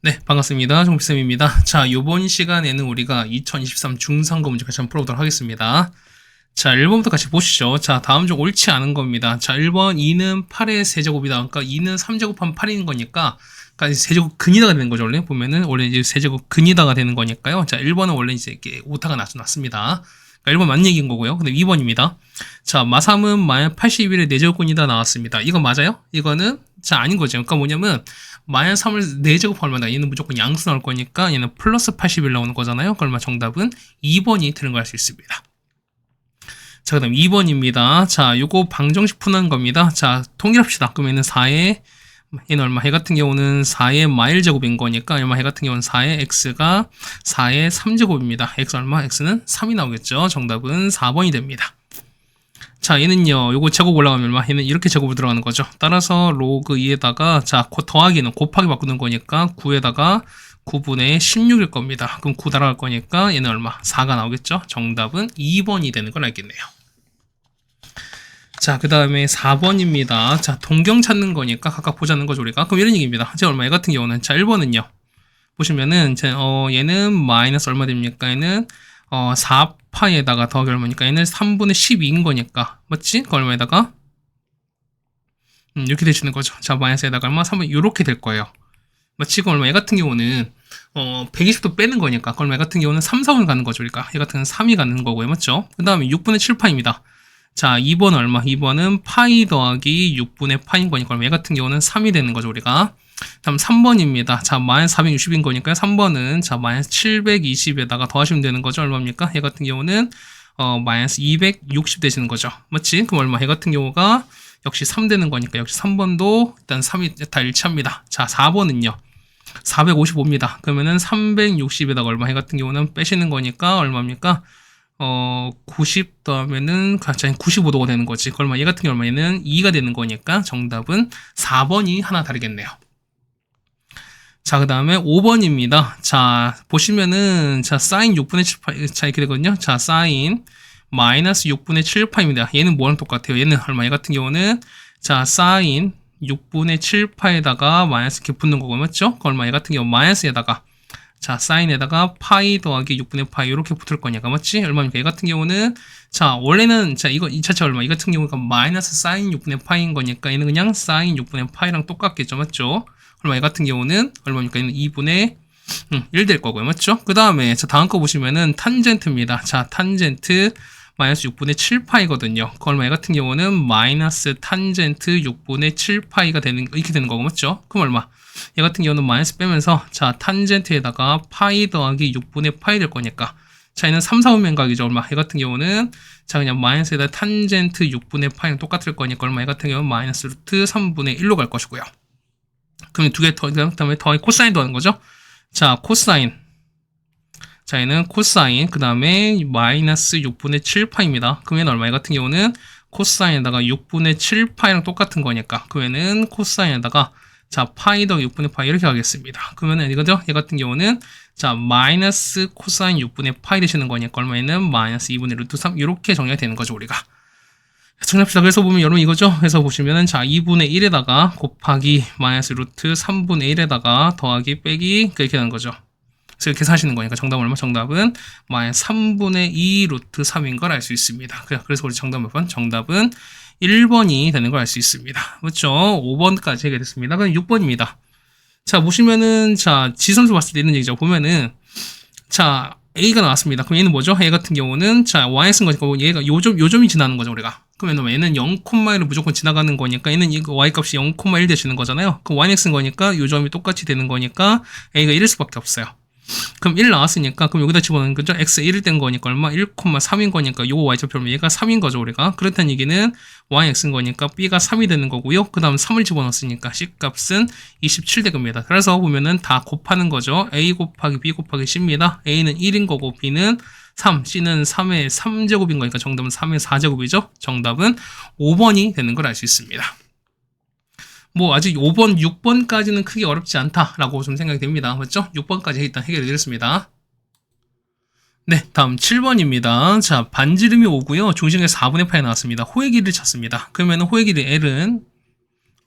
네, 반갑습니다. 정비쌤입니다. 자, 이번 시간에는 우리가 2023 중상고 문제 같이 한번 풀어보도록 하겠습니다. 자, 1번부터 같이 보시죠. 자, 다음 중 옳지 않은 겁니다. 자, 1번 2는 8의 세제곱이다. 그러니까 2는 3제곱하면 8인 거니까, 그러니까 세제곱 근이다가 되는 거죠. 원래 이제 세제곱 근이다가 되는 거니까요. 자, 1번은 원래 이제 이렇게 오타가 났습니다. 그러니까 1번 맞는 얘기인 거고요. 근데 2번입니다. 자, 마3은 마이너스 81의 4제곱근이다 나왔습니다. 이거 맞아요? 이거는, 자, 아닌 거죠. 그러니까 뭐냐면, 마이너스 3을 4제곱하면 얼마나? 얘는 무조건 양수 나올 거니까 얘는 플러스 81 나오는 거잖아요. 그러면 정답은 2번이 되는 걸 알 수 있습니다. 자, 그 다음 2번입니다. 자, 요거 방정식 푸는 겁니다. 자, 통일합시다. 그러면 얘는 4의, 얘는 얼마? 해 같은 경우는 4의 마일 제곱인 거니까, 얼마? 해 같은 경우는 4의 x가 4의 3제곱입니다. x 얼마? x는 3이 나오겠죠. 정답은 4번이 됩니다. 자, 얘는요, 요거 제곱 올라가면 얼마? 얘는 이렇게 제곱으로 들어가는 거죠. 따라서 로그 2에다가, 자, 더하기는 곱하기 바꾸는 거니까 9에다가 9분의 16일 겁니다. 그럼 9 달아갈 거니까 얘는 얼마? 4가 나오겠죠? 정답은 2번이 되는 걸 알겠네요. 자, 그 다음에 4번입니다. 자, 동경 찾는 거니까 각각 보자는 거죠, 우리가. 그럼 이런 얘기입니다. 제 얼마? 얘 같은 경우는, 자, 1번은요. 보시면은, 얘는 마이너스 얼마 됩니까? 얘는, 4파에다가 더하기 얼마니까? 얘는 3분의 12인 거니까. 맞지? 그 얼마에다가? 이렇게 되시는 거죠. 자, 마이너스에다가 얼마? 3분, 이렇게 될 거예요. 맞지? 그 얼마? 얘 같은 경우는, 120도 빼는 거니까. 그 얼마? 얘 같은 경우는 3, 4분 가는 거죠, 우리가. 얘 같은 경우는 3이 가는 거고요. 맞죠? 그 다음에 6분의 7파입니다. 자, 2번 얼마? 2번은 파이 더하기 6분의 파인 거니까 얘 같은 경우는 3이 되는 거죠, 우리가. 다음 3번입니다. 자, 마이너스 460인 거니까요. 3번은, 자, 마이너스 720에다가 더하시면 되는 거죠. 얼마입니까? 얘 같은 경우는, 마이너스 260 되시는 거죠. 맞지? 그럼 얼마? 얘 같은 경우가 역시 3 되는 거니까 역시 3번도 일단 3이 다 일치합니다. 자, 4번은요. 455입니다. 그러면은 360에다가 얼마? 얘 같은 경우는 빼시는 거니까 얼마입니까? 90 더하면은, 95도가 되는 거지. 얼마? 얘 같은 경우 얼마에는 2가 되는 거니까 정답은 4번이 하나 다르겠네요. 자, 그 다음에 5번입니다. 자, 보시면은, 자, 사인 6분의 7파, 자, 이렇게 되거든요. 자, 사인 마이너스 6분의 7파입니다. 얘는 뭐랑 똑같아요? 얘는 얼마? 얘 같은 경우는, 자, 사인 6분의 7파에다가 마이너스 이렇게 붙는 거고, 맞죠? 그 얼마? 얘 같은 경우 마이너스에다가, 자, 사인에다가 파이 더하기 6분의 파이 이렇게 붙을 거니까, 맞지? 얼마입니까? 얘 같은 경우는, 자, 원래는, 자, 이 자체 얼마? 이 같은 경우가 마이너스 사인 6분의 파이인 거니까 얘는 그냥 사인 6분의 파이랑 똑같겠죠, 맞죠? 얼마? 얘 같은 경우는 얼마입니까? 얘는 2분의 1 될 거고요, 맞죠? 그 다음에, 자, 다음 거 보시면은 탄젠트입니다. 자, 탄젠트 마이너스 6분의 7파이거든요. 그 얼마? 얘 같은 경우는 마이너스 탄젠트 6분의 7파이가 되는, 이렇게 되는 거고, 맞죠? 그럼 얼마? 얘 같은 경우는 마이너스 빼면서, 자, 탄젠트에다가 파이 더하기 6분의 파이 될 거니까. 자, 얘는 3, 4분 면각이죠, 얼마? 얘 같은 경우는, 자, 그냥 마이너스에다 탄젠트 6분의 파이는 똑같을 거니까, 얼마? 얘 같은 경우는 마이너스 루트 3분의 1로 갈 것이고요. 그럼 두 개 더, 그 다음에 더하기 코사인도 하는 거죠? 자, 코사인. 자, 얘는 코사인, 그 다음에 마이너스 6분의 7파입니다. 그러면 얼마? 얘 같은 경우는 코사인에다가 6분의 7파이랑 똑같은 거니까. 그러면은 코사인에다가, 자, 파이 더하기 6분의 파이 이렇게 하겠습니다. 그러면은 이거죠? 얘 같은 경우는, 자, 마이너스 코사인 6분의 파이 되시는 거니까 얼마에는 마이너스 2분의 루트 3 이렇게 정리가 되는 거죠, 우리가. 정리합시다. 그래서 보면 여러분 이거죠? 그래서 보시면은, 자, 2분의 1에다가 곱하기 마이너스 루트 3분의 1에다가 더하기 빼기 이렇게 되는 거죠. 그래서 계산하시는 거니까 정답은 얼마? 정답은 마이너스 3분의 2 루트 3인 걸 알 수 있습니다. 그래서 우리 정답 몇 번? 정답은 1번이 되는 걸 알 수 있습니다. 그렇죠? 5번까지 하게 됐습니다. 그럼 6번입니다. 자, 보시면은, 자, 지선수 봤을 때 있는 얘기죠. 보면은, 자, A가 나왔습니다. 그럼 얘는 뭐죠? A 같은 경우는, 자, Y 쓴 거니까 얘가 요점이 지나는 거죠, 우리가. 그러면 얘는 0,1을 무조건 지나가는 거니까 얘는 이거 Y 값이 0,1 되시는 거잖아요. 그럼 Y는 쓴 거니까 요점이 똑같이 되는 거니까 A가 1일 수밖에 없어요. 그럼 1 나왔으니까, 그럼 여기다 집어넣는 거죠? x 1일 된 거니까 얼마? 1,3인 거니까 요거 y좌표 면 얘가 3인 거죠, 우리가. 그렇다는 얘기는 y x인 거니까 b가 3이 되는 거고요. 그 다음 3을 집어넣었으니까 c 값은 27 되겁니다. 그래서 보면은 다 곱하는 거죠. a 곱하기 b 곱하기 c입니다. a는 1인 거고 b는 3, c는 3의 3제곱인 거니까 정답은 3의 4제곱이죠. 정답은 5번이 되는 걸 알 수 있습니다. 뭐 아직 5번, 6번까지는 크게 어렵지 않다라고 좀 생각이 됩니다. 맞죠? 6번까지 일단 해결해 드렸습니다. 네, 다음 7번입니다. 자, 반지름이 5고요. 중심에 4분의 8이 나왔습니다. 호의 길이를 찾습니다. 그러면 호의 길이 L은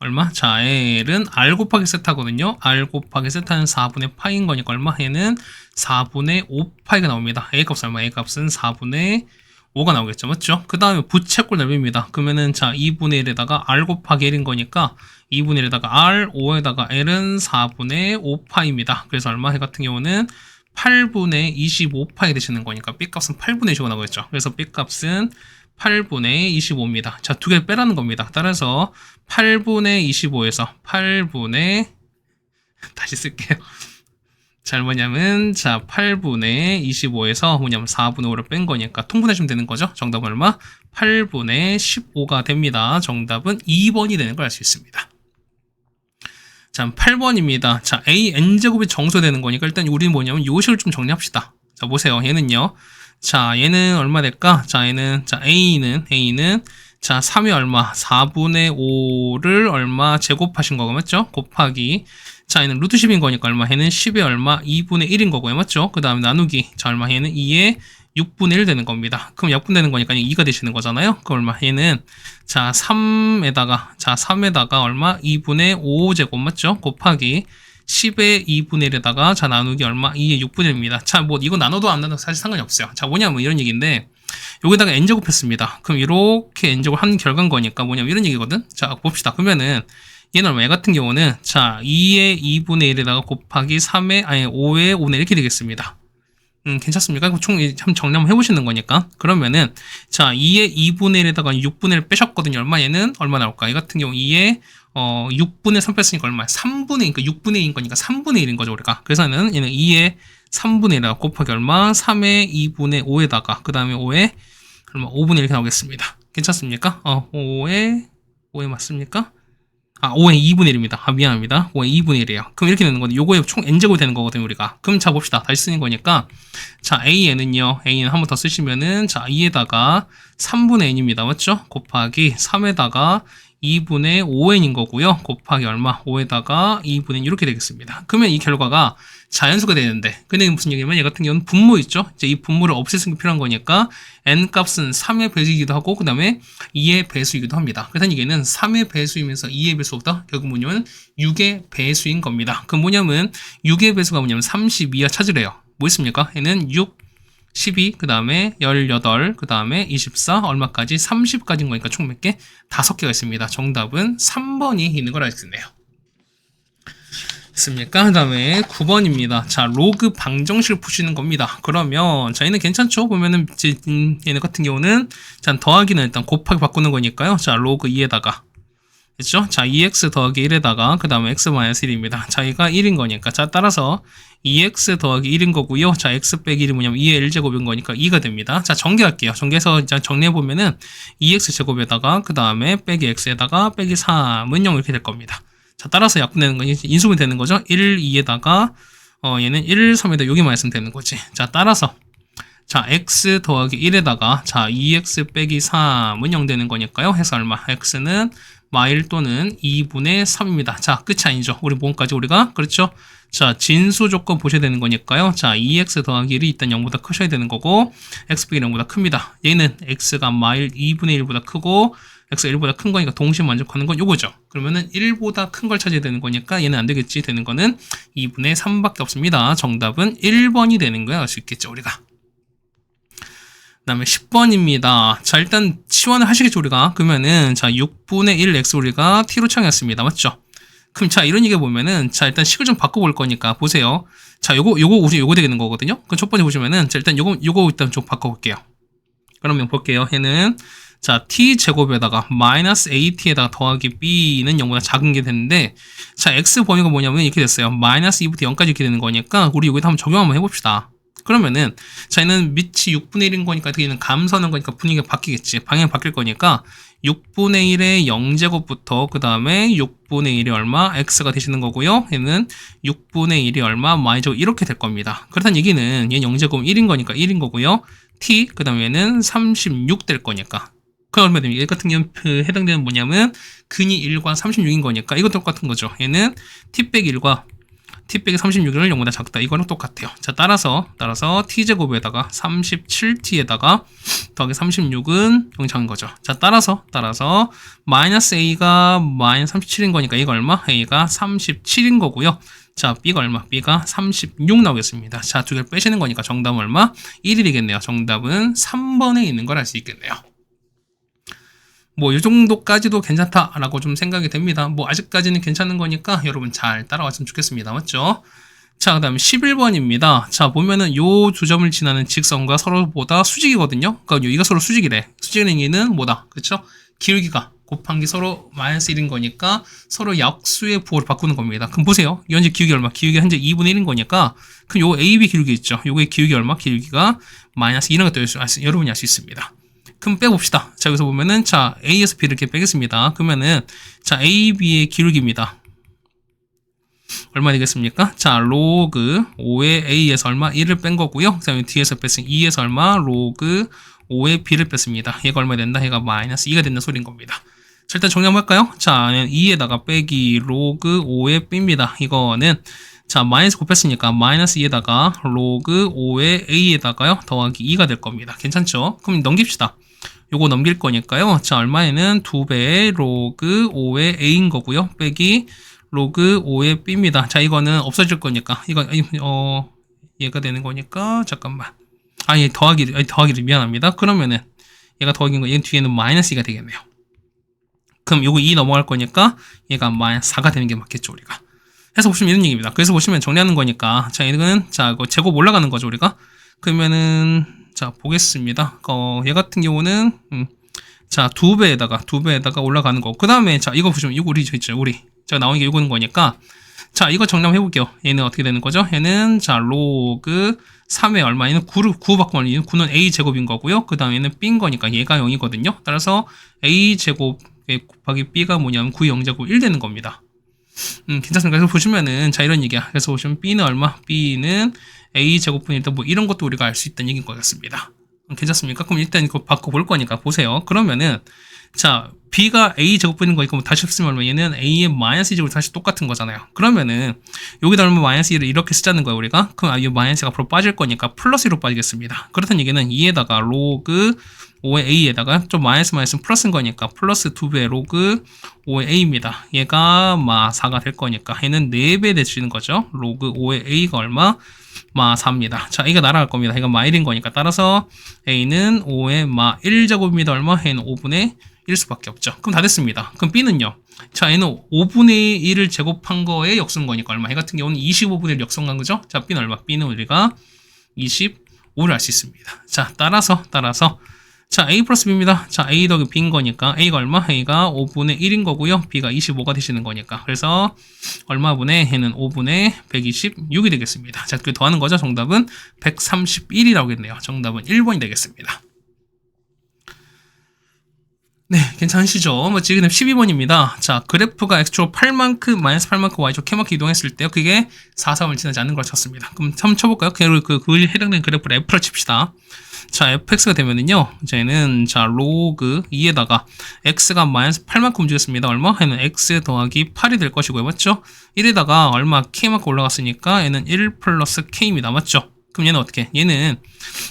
얼마? 자, L은 R 곱하기 세타거든요. R 곱하기 세타는 4분의 파인 거니까 얼마? 얘는 4분의 5 파이가 나옵니다. A 값은 얼마? A 값은 4분의 5가 나오겠죠. 맞죠? 그 다음에 부채꼴 넓입니다. 그러면은 자, 2분의 1에다가 R 곱하기 L인 거니까 2분의 1에다가 R, 5에다가 L은 4분의 5 파입니다. 그래서 얼마? 해 같은 경우는 8분의 25파이 되시는 거니까 B 값은 8분의 25 나오겠죠. 그래서 B 값은 8분의 25입니다. 자, 두 개를 빼라는 겁니다. 따라서 8분의 25에서 8분의 다시 쓸게요. 자, 뭐냐면 자, 8분의 25에서 뭐냐면 4분의 5를 뺀 거니까 통분해주면 되는 거죠. 정답은 얼마? 8분의 15가 됩니다. 정답은 2번이 되는 걸 알 수 있습니다. 자, 8번입니다. 자, a n제곱이 정수되는 거니까 일단 우리는 뭐냐면 요 식을 좀 정리합시다. 자, 보세요. 얘는요. 자, 얘는 얼마 될까? 자, 얘는 자, a는 자, 3이 얼마? 4분의 5를 얼마 제곱하신 거고 맞죠? 곱하기 자, 얘는 루트 10인 거니까 얼마? 얘는 10의 얼마? 2분의 1인 거고요. 맞죠? 그 다음에 나누기 자, 얼마? 얘는 2의 6분의 1 되는 겁니다. 그럼 약분되는 거니까 2가 되시는 거잖아요. 그 얼마? 얘는 자 3에다가 얼마? 2분의 5제곱 맞죠? 곱하기 10의 2분의 1에다가 자 나누기 얼마? 2의 6분의 1입니다. 자 뭐 이거 나눠도 안 나눠도 사실 상관이 없어요. 자 뭐냐면 이런 얘기인데 여기다가 n제곱 했습니다. 그럼 이렇게 n제곱 한 결과인 거니까 뭐냐면 이런 얘기거든. 자 봅시다. 그러면은 얘는 얼마? 얘 같은 경우는 자 2의 2분의 1에다가 곱하기 3의 아니 5의 5의 이렇게 되겠습니다. 괜찮습니까? 총 한번 정리 한번 해보시는 거니까. 그러면은, 자, 2의 2분의 1에다가 6분의 1 빼셨거든요. 얼마? 얘는 얼마 나올까? 이 같은 경우 2의 6분의 3 뺐으니까 얼마? 3분의, 그러니까 6분의 2인 거니까 3분의 1인 거죠, 우리가. 그래서 얘는 2의 3분의 1에다가 곱하기 얼마? 3의 2분의 5에다가, 그 다음에 5의 얼마? 5분의 1 이렇게 나오겠습니다. 괜찮습니까? 5의 맞습니까? 5의 2분의 1입니다. 미안합니다. 5의 2분의 1이에요. 그럼 이렇게 되는 건데, 요거에 총 n제곱이 되는 거거든요, 우리가. 그럼 자, 봅시다. 다시 쓰는 거니까. 자, a는요, a는 한 번 더 쓰시면은, 자, 2에다가 3분의 n입니다. 맞죠? 곱하기 3에다가 2분의 5n인 거고요. 곱하기 얼마? 5에다가 2분의 n 이렇게 되겠습니다. 그러면 이 결과가 자연수가 되는데, 근데 무슨 얘기냐면 얘 같은 경우는 분모 있죠? 이제 이 분모를 없애는 게 필요한 거니까 n 값은 3의 배수이기도 하고 그 다음에 2의 배수이기도 합니다. 그래서 이게는 3의 배수이면서 2의 배수보다 결국 뭐냐면 6의 배수인 겁니다. 그럼 뭐냐면 6의 배수가 뭐냐면 32와 찾으래요. 뭐 있습니까? 얘는 6, 12, 그 다음에 18, 그 다음에 24, 얼마까지? 30까지인 거니까 총 몇 개? 5개가 있습니다. 정답은 3번이 있는 걸 알 수 있네요. 있습니까? 그 다음에 9번입니다. 자, 로그 방정식을 푸시는 겁니다. 그러면, 자, 얘는 괜찮죠? 보면은, 얘네 같은 경우는, 자, 더하기는 일단 곱하기 바꾸는 거니까요. 자, 로그 2에다가, 그렇죠? 자, 2x 더하기 1에다가, 그 다음에 x-1입니다. 자, 얘가 1인 거니까. 자, 따라서, 2x 더하기 1인 거고요. 자, x 빼기 1이 뭐냐면 2의 1제곱인 거니까 2가 됩니다. 자, 정리할게요. 정리해서 이제 정리해보면은, 2x 제곱에다가, 그 다음에 빼기 x에다가, 빼기 3은 0 이렇게 될 겁니다. 자, 따라서 약분되는 건 인수분이 되는 거죠. 1, 2에다가 얘는 1, 3에다 여기만 있으면 되는 거지. 자, 따라서 자, x 더하기 1에다가 자, 2x 빼기 3은 0 되는 거니까요. 해서 얼마? x는 마일 또는 2분의 3입니다. 자, 끝이 아니죠. 우리 뭐까지 우리가? 그렇죠? 자, 진수 조건 보셔야 되는 거니까요. 자, 2x 더하기 1이 일단 0보다 크셔야 되는 거고 x 빼기 0보다 큽니다. 얘는 x가 마일 2분의 1보다 크고 x가 1보다 큰 거니까 동시에 만족하는 건 요거죠. 그러면은 1보다 큰 걸 찾아야 되는 거니까 얘는 안 되겠지. 되는 거는 2분의 3밖에 없습니다. 정답은 1번이 되는 거야. 알 수 있겠죠, 우리가. 그 다음에 10번입니다. 자, 일단 치환을 하시겠죠, 우리가. 그러면은, 자, 6분의 1 x 우리가 t로 정했습니다. 맞죠? 그럼 자, 이런 얘기 보면은, 자, 일단 식을 좀 바꿔볼 거니까, 보세요. 자, 요거 되는 거거든요? 그럼 첫 번째 보시면은, 자, 일단 요거 일단 좀 바꿔볼게요. 그러면 볼게요. 얘는, 자, t제곱에다가 마이너스 at에다가 더하기 b는 0보다 작은 게 되는데, 자, x 범위가 뭐냐면 이렇게 됐어요. 마이너스 2부터 0까지 이렇게 되는 거니까, 우리 여기다 한번 적용 한번 해봅시다. 그러면은, 자, 얘는 밑이 6분의 1인 거니까, 얘는 감소하는 거니까 분위기가 바뀌겠지. 방향이 바뀔 거니까, 6분의 1의 0제곱부터, 그 다음에 6분의 1이 얼마? x가 되시는 거고요. 얘는 6분의 1이 얼마? y제곱 이렇게 될 겁니다. 그렇다는 얘기는, 얘는 0제곱 1인 거니까 1인 거고요. t, 그 다음에 얘는 36 될 거니까. 그 얼마 됩니까? 얘 같은 경우는 해당되는 뭐냐면, 근이 1과 36인 거니까, 이것도 똑같은 거죠. 얘는 t 빼기 1과 t 빼기 36을 0보다 작다. 이거랑 똑같아요. 자, 따라서 t제곱에다가 37t에다가 더하기 36은 0이 작은 거죠. 자, 따라서 마이너스 a가 마이너스 37인 거니까 이거 얼마? a가 37인 거고요. 자, b가 얼마? b가 36 나오겠습니다. 자, 두 개를 빼시는 거니까 정답은 얼마? 1이 되겠네요. 정답은 3번에 있는 걸 알 수 있겠네요. 뭐, 이 정도까지도 괜찮다라고 좀 생각이 됩니다. 뭐, 아직까지는 괜찮은 거니까 여러분 잘 따라왔으면 좋겠습니다. 맞죠? 자, 그 다음에 11번입니다. 자, 보면은 요 두 점을 지나는 직선과 서로보다 수직이거든요. 그러니까 여기가 서로 수직이래. 수직의 의미는 뭐다? 그쵸? 기울기가 곱한 게 서로 마이너스 1인 거니까 서로 역수의 부호를 바꾸는 겁니다. 그럼 보세요. 현재 기울기 얼마? 기울기가 현재 2분의 1인 거니까 그럼 요 AB 기울기 있죠? 요거의 기울기 얼마? 기울기가 마이너스 2라는 것도 여러분이 알 수 있습니다. 그럼 빼봅시다. 자, 여기서 보면은 자, A에서 B를 이렇게 빼겠습니다. 그러면은 자, AB의 기울기입니다. 얼마 되겠습니까? 자, 로그 5의 A에서 얼마? 1을 뺀 거고요. 그 다음에 D에서 뺐으니 2에서 얼마? 로그 5의 B를 뺐습니다. 얘가 얼마 된다? 얘가 마이너스 2가 된다는 소리인 겁니다. 자, 일단 정리 한번 할까요? 자, 2에다가 빼기 로그 5의 B입니다. 이거는 자, 마이너스 곱했으니까 마이너스 2에다가 로그 5의 A에다가요 더하기 2가 될 겁니다. 괜찮죠? 그럼 넘깁시다. 요거 넘길 거니까요. 자, 얼마에는 2배의 로그 5의 A인 거고요. 빼기 로그 5의 B입니다. 자, 이거는 없어질 거니까 이거 얘가 되는 거니까 잠깐만. 얘 더하기를 미안합니다. 그러면은 얘가 더하기인 거 얘 뒤에는 마이너스 2가 되겠네요. 그럼 요거 2 넘어갈 거니까 얘가 마이너스 4가 되는 게 맞겠죠, 우리가. 해서 보시면 이런 얘기입니다. 그래서 보시면 정리하는 거니까 자, 얘는 자, 이거 제곱 올라가는 거죠, 우리가. 그러면은 자, 보겠습니다. 얘 같은 경우는 자, 2배에다가 올라가는 거. 그 다음에 자, 이거 보시면 이거 우리 있죠, 우리. 제가 나온 게 이거는 거니까 자, 이거 정리해 볼게요. 얘는 어떻게 되는 거죠? 얘는 자, 로그 3의 얼마? 얘는 9 바꾸면 9는 a제곱인 거고요. 그 다음에는 b인 거니까 얘가 0이거든요. 따라서 a제곱 곱하기 b가 뭐냐면 9의 0제곱 1 되는 겁니다. 괜찮습니까? 그래서 보시면은 자, 이런 얘기야. 그래서 보시면 b는 얼마? b는 a제곱분의 일단 뭐 이런 것도 우리가 알 수 있다는 얘기인 것 같습니다. 괜찮습니까? 그럼 일단 이거 바꿔볼 거니까 보세요. 그러면은 자, b가 a제곱분인 거니까 뭐 다시 쓰면 얼마? 얘는 a의 마이너스 2제곱 다시 똑같은 거잖아요. 그러면은 여기다 얼마 마이너스 2를 이렇게 쓰자는 거예요, 우리가. 그럼 이 마이너스가 앞으로 빠질 거니까 플러스 2로 빠지겠습니다. 그렇다는 얘기는 2에다가 로그 5의 a에다가 좀 마이너스는 플러스인 거니까 플러스 2배 로그 5의 a입니다. 얘가 4가 될 거니까 얘는 4배 되시는 거죠. 로그 5의 a가 얼마? 4입니다. 자, 이거 날아갈 겁니다. 이건 1인 거니까 따라서 a는 5의 1제곱입니다. 얼마? 얘는 5분의 1 수밖에 없죠. 그럼 다 됐습니다. 그럼 b는요. 자, 얘는 5분의 1을 제곱한 거에 역수인 거니까 얼마? 얘 같은 경우는 25분의 1 역수한 거죠. 자, b는 얼마? b는 우리가 25를 알 수 있습니다. 자, 따라서 자, a 플러스 b입니다. 자, a 더하기 b인 거니까 a가 얼마? a가 5분의 1인 거고요. b가 25가 되시는 거니까. 그래서 얼마분의 얘는 5분의 126이 되겠습니다. 자, 그 더하는 거죠. 정답은 131이 나오겠네요. 정답은 1번이 되겠습니다. 네, 괜찮으시죠? 뭐 지금 12번입니다. 자, 그래프가 x축으로 8만큼, 마이너스 8만큼, y축 k만큼 이동했을 때요. 그게 4, 3을 지나지 않는 걸 쳤습니다. 그럼 한번 쳐볼까요? 그에 해당되는 그래프를 f를 칩시다. 자, fx가 되면은요, 저희는, 자, 로그 2에다가 x가 마이너스 8만큼 움직였습니다. 얼마? 얘는 x 더하기 8이 될 것이고요. 맞죠? 1에다가 얼마 k만큼 올라갔으니까 얘는 1 플러스 k입니다. 맞죠? 그럼 얘는 어떻게? 얘는,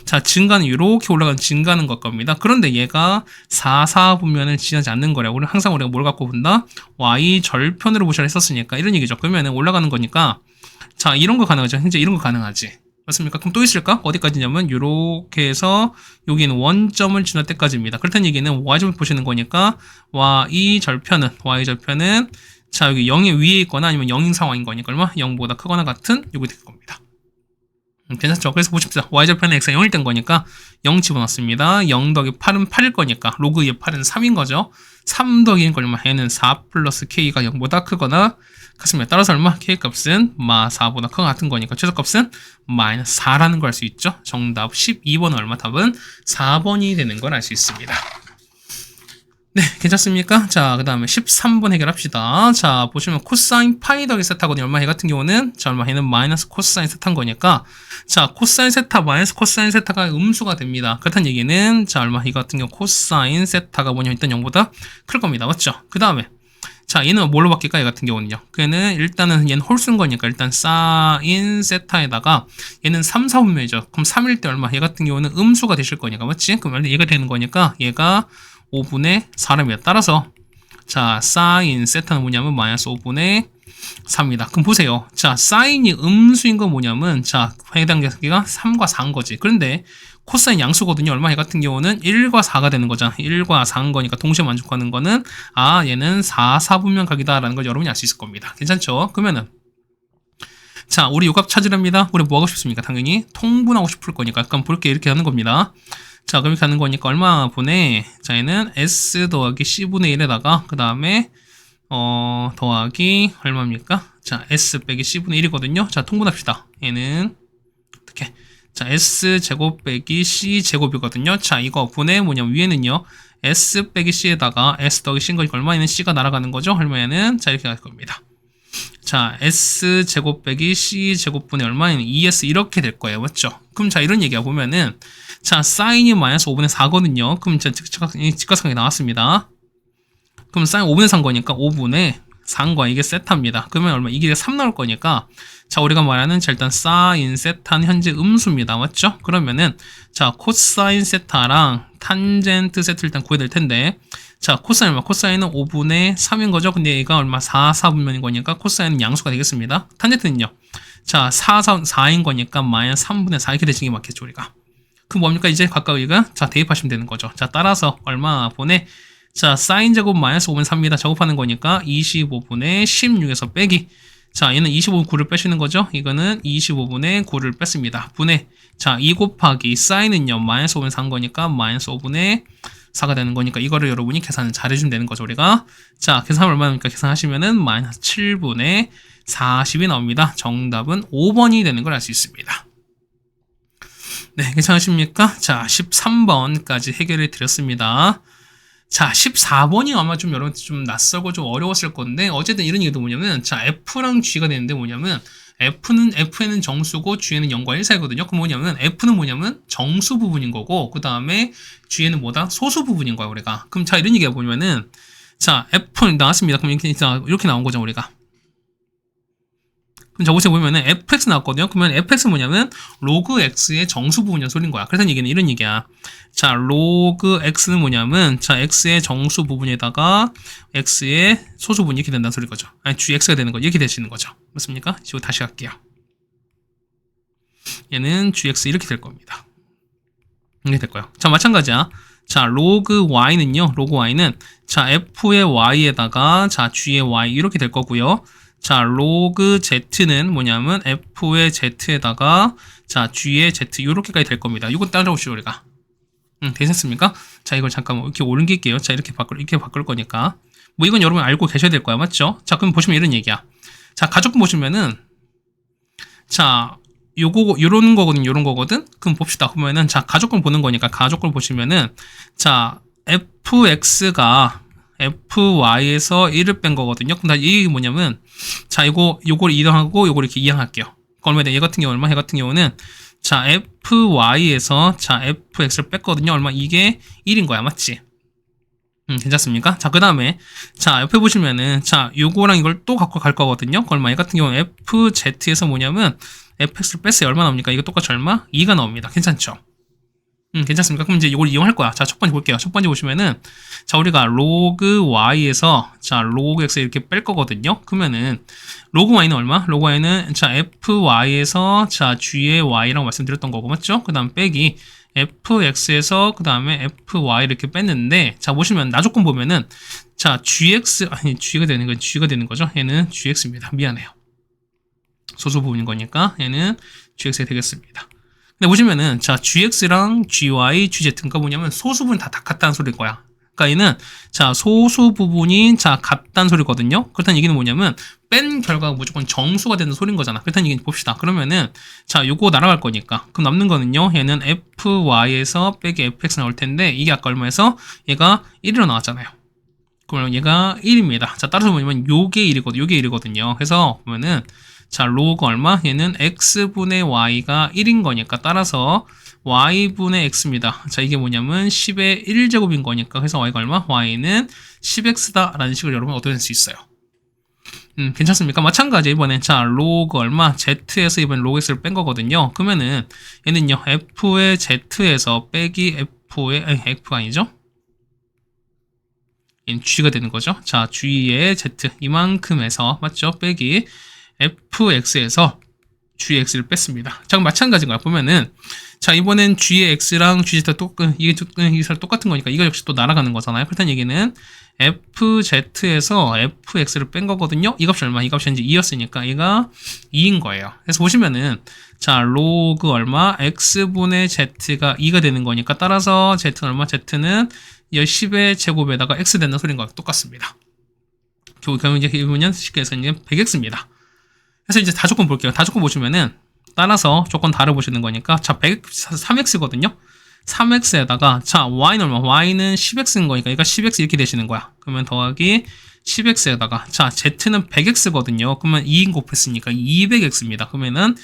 자, 증가는 이렇게 올라가는 증가는 걸 겁니다. 그런데 얘가 4, 4 보면은 지나지 않는 거래요. 우리 항상 우리가 뭘 갖고 본다? y 절편으로 보시라 했었으니까 이런 얘기죠. 그러면은 올라가는 거니까, 자, 이런 거 가능하죠. 현재 이런 거 가능하지. 맞습니까? 그럼 또 있을까? 어디까지냐면 이렇게 해서 여기는 원점을 지날 때까지입니다. 그렇다는 얘기는 y점을 보시는 거니까 y 절편은 자, 여기 0의 위에 있거나 아니면 0인 상황인 거니까 얼마? 0보다 크거나 같은 요게 될 겁니다. 괜찮죠? 그래서 보십시다. y절편은 x가 0일 땐 거니까 0 집어넣습니다. 0 더하기 8은 8일 거니까 로그 2의 8은 3인 거죠. 3 더하기 1은 얼마? 얘는 4 플러스 k가 0보다 크거나 같습니다. 따라서 얼마? k값은 4보다 크거나 같은 거니까 최소값은 마이너스 4라는 걸 알 수 있죠. 정답 12번은 얼마? 답은 4번이 되는 걸 알 수 있습니다. 네, 괜찮습니까? 자, 그 다음에 13번 해결합시다. 자, 보시면 코사인 파이 더하기 세타거든요. 얼마? 얘 같은 경우는, 자, 얼마? 얘는 마이너스 코사인 세타인 거니까, 자, 코사인 세타, 마이너스 코사인 세타가 음수가 됩니다. 그렇다는 얘기는, 자, 얼마? 이 같은 경우 코사인 세타가 뭐냐? 일단 0보다 클 겁니다. 맞죠? 그 다음에, 자, 얘는 뭘로 바뀔까? 얘 같은 경우는요. 걔는 일단은 얘는 홀수인 거니까 일단 사인 세타에다가 얘는 3, 4분면이죠. 그럼 3일 때 얼마? 얘 같은 경우는 음수가 되실 거니까, 맞지? 그럼 얘가 되는 거니까 얘가 5분의 4랍니다. 따라서 자, 사인 세타는 뭐냐면 마이너스 5분의 4입니다. 그럼 보세요. 자, 사인이 음수인 건 뭐냐면 자, 해당 계기가 3과 4인 거지. 그런데 코사인 양수거든요. 얼마? 얘 같은 경우는 1과 4가 되는 거잖아. 1과 4인 거니까 동시에 만족하는 거는 아, 얘는 4, 4분면 각이다라는 걸 여러분이 알 수 있을 겁니다. 괜찮죠? 그러면은 자, 우리 요값 찾으랍니다. 우리 뭐 하고 싶습니까? 당연히 통분하고 싶을 거니까 약간 볼게 이렇게 하는 겁니다. 자, 그럼 이렇게 하는 거니까 얼마 보내? 자, 얘는 S 더하기 C분의 1에다가 그 다음에 더하기 얼마입니까? 자, S 빼기 C분의 1이거든요. 자, 통분합시다. 얘는 어떻게? 자, S제곱 빼기 C제곱이거든요. 자, 이거 분의 뭐냐면 위에는요. S 빼기 C에다가 S 더하기 C인 거니까 얼마에는 C가 날아가는 거죠? 얼마에는 자, 이렇게 갈 겁니다. 자, S제곱 빼기 C제곱분의 얼마에는 2S 이렇게 될 거예요. 맞죠? 그럼 자, 이런 얘기가 보면은 자, 사인이 마이너스 5분의 4거든요. 그럼 자, 직각상이 나왔습니다. 그럼 사인 5분의 4인 거니까 5분의 4인 거야. 이게 세타입니다. 그러면 얼마? 이게 3 나올 거니까 자, 우리가 말하는 자, 일단 사인 세타는 현재 음수입니다. 맞죠? 그러면은 자, 코사인 세타랑 탄젠트 세타를 일단 구해야 될 텐데 자, 코사인 얼마? 코사인은 5분의 3인 거죠? 근데 얘가 얼마? 4, 4분면인 거니까 코사인은 양수가 되겠습니다. 탄젠트는요? 자, 4인 거니까 마이너스 3분의 4 이렇게 되시는 게 맞겠죠, 우리가. 그럼 뭡니까? 이제 각각 우리가 자, 대입하시면 되는 거죠. 자, 따라서 얼마 보내? 자, 사인 제곱 마이너스 5분의 3입니다. 작업하는 거니까 25분의 16에서 빼기. 자, 얘는 25분의 9를 빼시는 거죠. 이거는 25분의 9를 뺐습니다. 분의 자, 2 곱하기 사인은요. 마이너스 5분의 4인 거니까 마이너스 5분의 4가 되는 거니까 이거를 여러분이 계산을 잘 해주면 되는 거죠, 우리가. 자, 계산 얼마입니까? 계산하시면은 마이너스 7분의 40이 나옵니다. 정답은 5번이 되는 걸 알 수 있습니다. 네, 괜찮으십니까? 자, 13번까지 해결해 드렸습니다. 자, 14번이 아마 좀 여러분한테 좀 낯설고 좀 어려웠을 건데, 어쨌든 이런 얘기도 뭐냐면, 자, F랑 G가 되는데 뭐냐면, F에는 정수고, G에는 0과 1 사이거든요. 그럼 뭐냐면, F는 뭐냐면, 정수 부분인 거고, 그 다음에 G에는 뭐다? 소수 부분인 거야, 우리가. 그럼 자, 이런 얘기가 뭐냐면은, 자, F 나왔습니다. 그럼 이렇게 나온 거죠, 우리가. 그럼 저곳에 보면은 fx 나왔거든요. 그러면 fx는 뭐냐면 로그 x의 정수 부분이라는 소리인 거야. 그래서 얘기는 이런 얘기야. 자, 로그 x는 뭐냐면 자, x의 정수 부분에다가 x의 소수 부분이 이렇게 된다는 소리인 거죠. 아니, gx가 되는 거 이렇게 되시는 거죠. 맞습니까? 이거 다시 할게요. 얘는 gx 이렇게 될 겁니다. 이렇게 될 거예요. 자, 마찬가지야. 자, 로그 y는요. 로그 y는 자, f의 y에다가 자, g의 y 이렇게 될 거고요. 자, 로그 z는 뭐냐면 f의 z에다가 자, g의 z 이렇게까지 될 겁니다. 이거 따라오시죠, 우리가. 되셨습니까? 자, 이걸 잠깐 이렇게 옮길게요. 자, 이렇게 바꿀 거니까. 뭐 이건 여러분 알고 계셔야 될 거야, 맞죠? 자, 그럼 보시면 이런 얘기야. 자, 가족분 보시면은 자, 요런 거거든. 그럼 봅시다. 그러면은 자, 가족분 보는 거니까 가족분 보시면은 자, fx가 fy에서 1을 뺀 거거든요. 그럼 이게 뭐냐면 자, 요걸 이항하고 요걸 이렇게 이항할게요. 그러면 얘 같은 경우 얼마? 얘 같은 경우는 자, fy에서 자, fx를 뺐거든요. 얼마? 이게 1인 거야. 맞지? 괜찮습니까? 자, 그 다음에 자, 옆에 보시면은 자, 요거랑 이걸 또 갖고 갈 거거든요. 얼마? 얘 같은 경우는 fz에서 뭐냐면 fx를 뺐어요. 얼마 나옵니까? 이거 똑같이 얼마? 2가 나옵니다. 괜찮죠? 괜찮습니까? 그럼 이제 이걸 이용할 거야. 자, 첫 번째 볼게요. 첫 번째 보시면은, 자, 우리가 로그 y에서, 자, 로그 x 이렇게 뺄 거거든요. 그러면은, 로그 y는 얼마? 로그 y는, 자, fy에서, 자, g의 y라고 말씀드렸던 거고, 맞죠? 그 다음 빼기, fx에서, 그 다음에 fy 이렇게 뺐는데, 자, 보시면, 나조건 보면은, 자, gx, 아니, g가 되는 거죠? 얘는 gx입니다. 미안해요. 소수 부분인 거니까, 얘는 gx가 되겠습니다. 근데 보시면은 자, gx랑 gy, gz가 뭐냐면 소수 부분이 다 같다는 소리일 거야. 그러니까 얘는 자, 소수 부분이 자, 같다는 소리거든요. 그렇다는 얘기는 뭐냐면 뺀 결과가 무조건 정수가 되는 소리인 거잖아. 그렇다는 얘기는 봅시다. 그러면은 자, 요거 날아갈 거니까 그럼 남는 거는요. 얘는 fy에서 빼기 fx 나올 텐데 이게 아까 얼마에서 얘가 1으로 나왔잖아요. 그러면 얘가 1입니다. 자, 따라서 뭐냐면 요게 1이거든요. 그래서 보면은 자, 로그 얼마? 얘는 x분의 y가 1인 거니까 따라서 y분의 x입니다. 자, 이게 뭐냐면 10의 1제곱인 거니까 그래서 y가 얼마? y는 10x다 라는 식으로 여러분 얻어낼 수 있어요. 괜찮습니까? 마찬가지 이번엔 자 로그 얼마? z에서 이번 로그 x를 뺀 거거든요. 그러면은 얘는요 f의 z에서 빼기 f가 아니죠? 얘는 g가 되는 거죠. 자 g의 z 이만큼에서 맞죠? 빼기 fx에서 gx를 뺐습니다. 자 그럼 마찬가지인 거야. 보면은 자 이번엔 g의 x랑 gz가 이게 똑같은 거니까 이거 역시 또 날아가는 거잖아요. 그렇다는 얘기는 fz에서 fx를 뺀 거거든요. 이 값이 얼마? 이 값이 이제 2였으니까 얘가 2인 거예요. 그래서 보시면은 자 로그 얼마? x분의 z가 2가 되는 거니까 따라서 z는 얼마? z는 10의 제곱에다가 x 된다는 소리인 거랑 똑같습니다. 그러면 이제 이 부분은 쉽게 해서 이제 100x입니다. 그래서 이제 다조건 볼게요. 다조건 보시면은 따라서 조건 다를 보시는 거니까 자 3x거든요. 3x에다가 자 y는 얼마? y는 10x인 거니까 얘가 10x 이렇게 되시는 거야. 그러면 더하기 10x에다가 자 z는 100x거든요. 그러면 2인 곱했으니까 200x입니다. 그러면은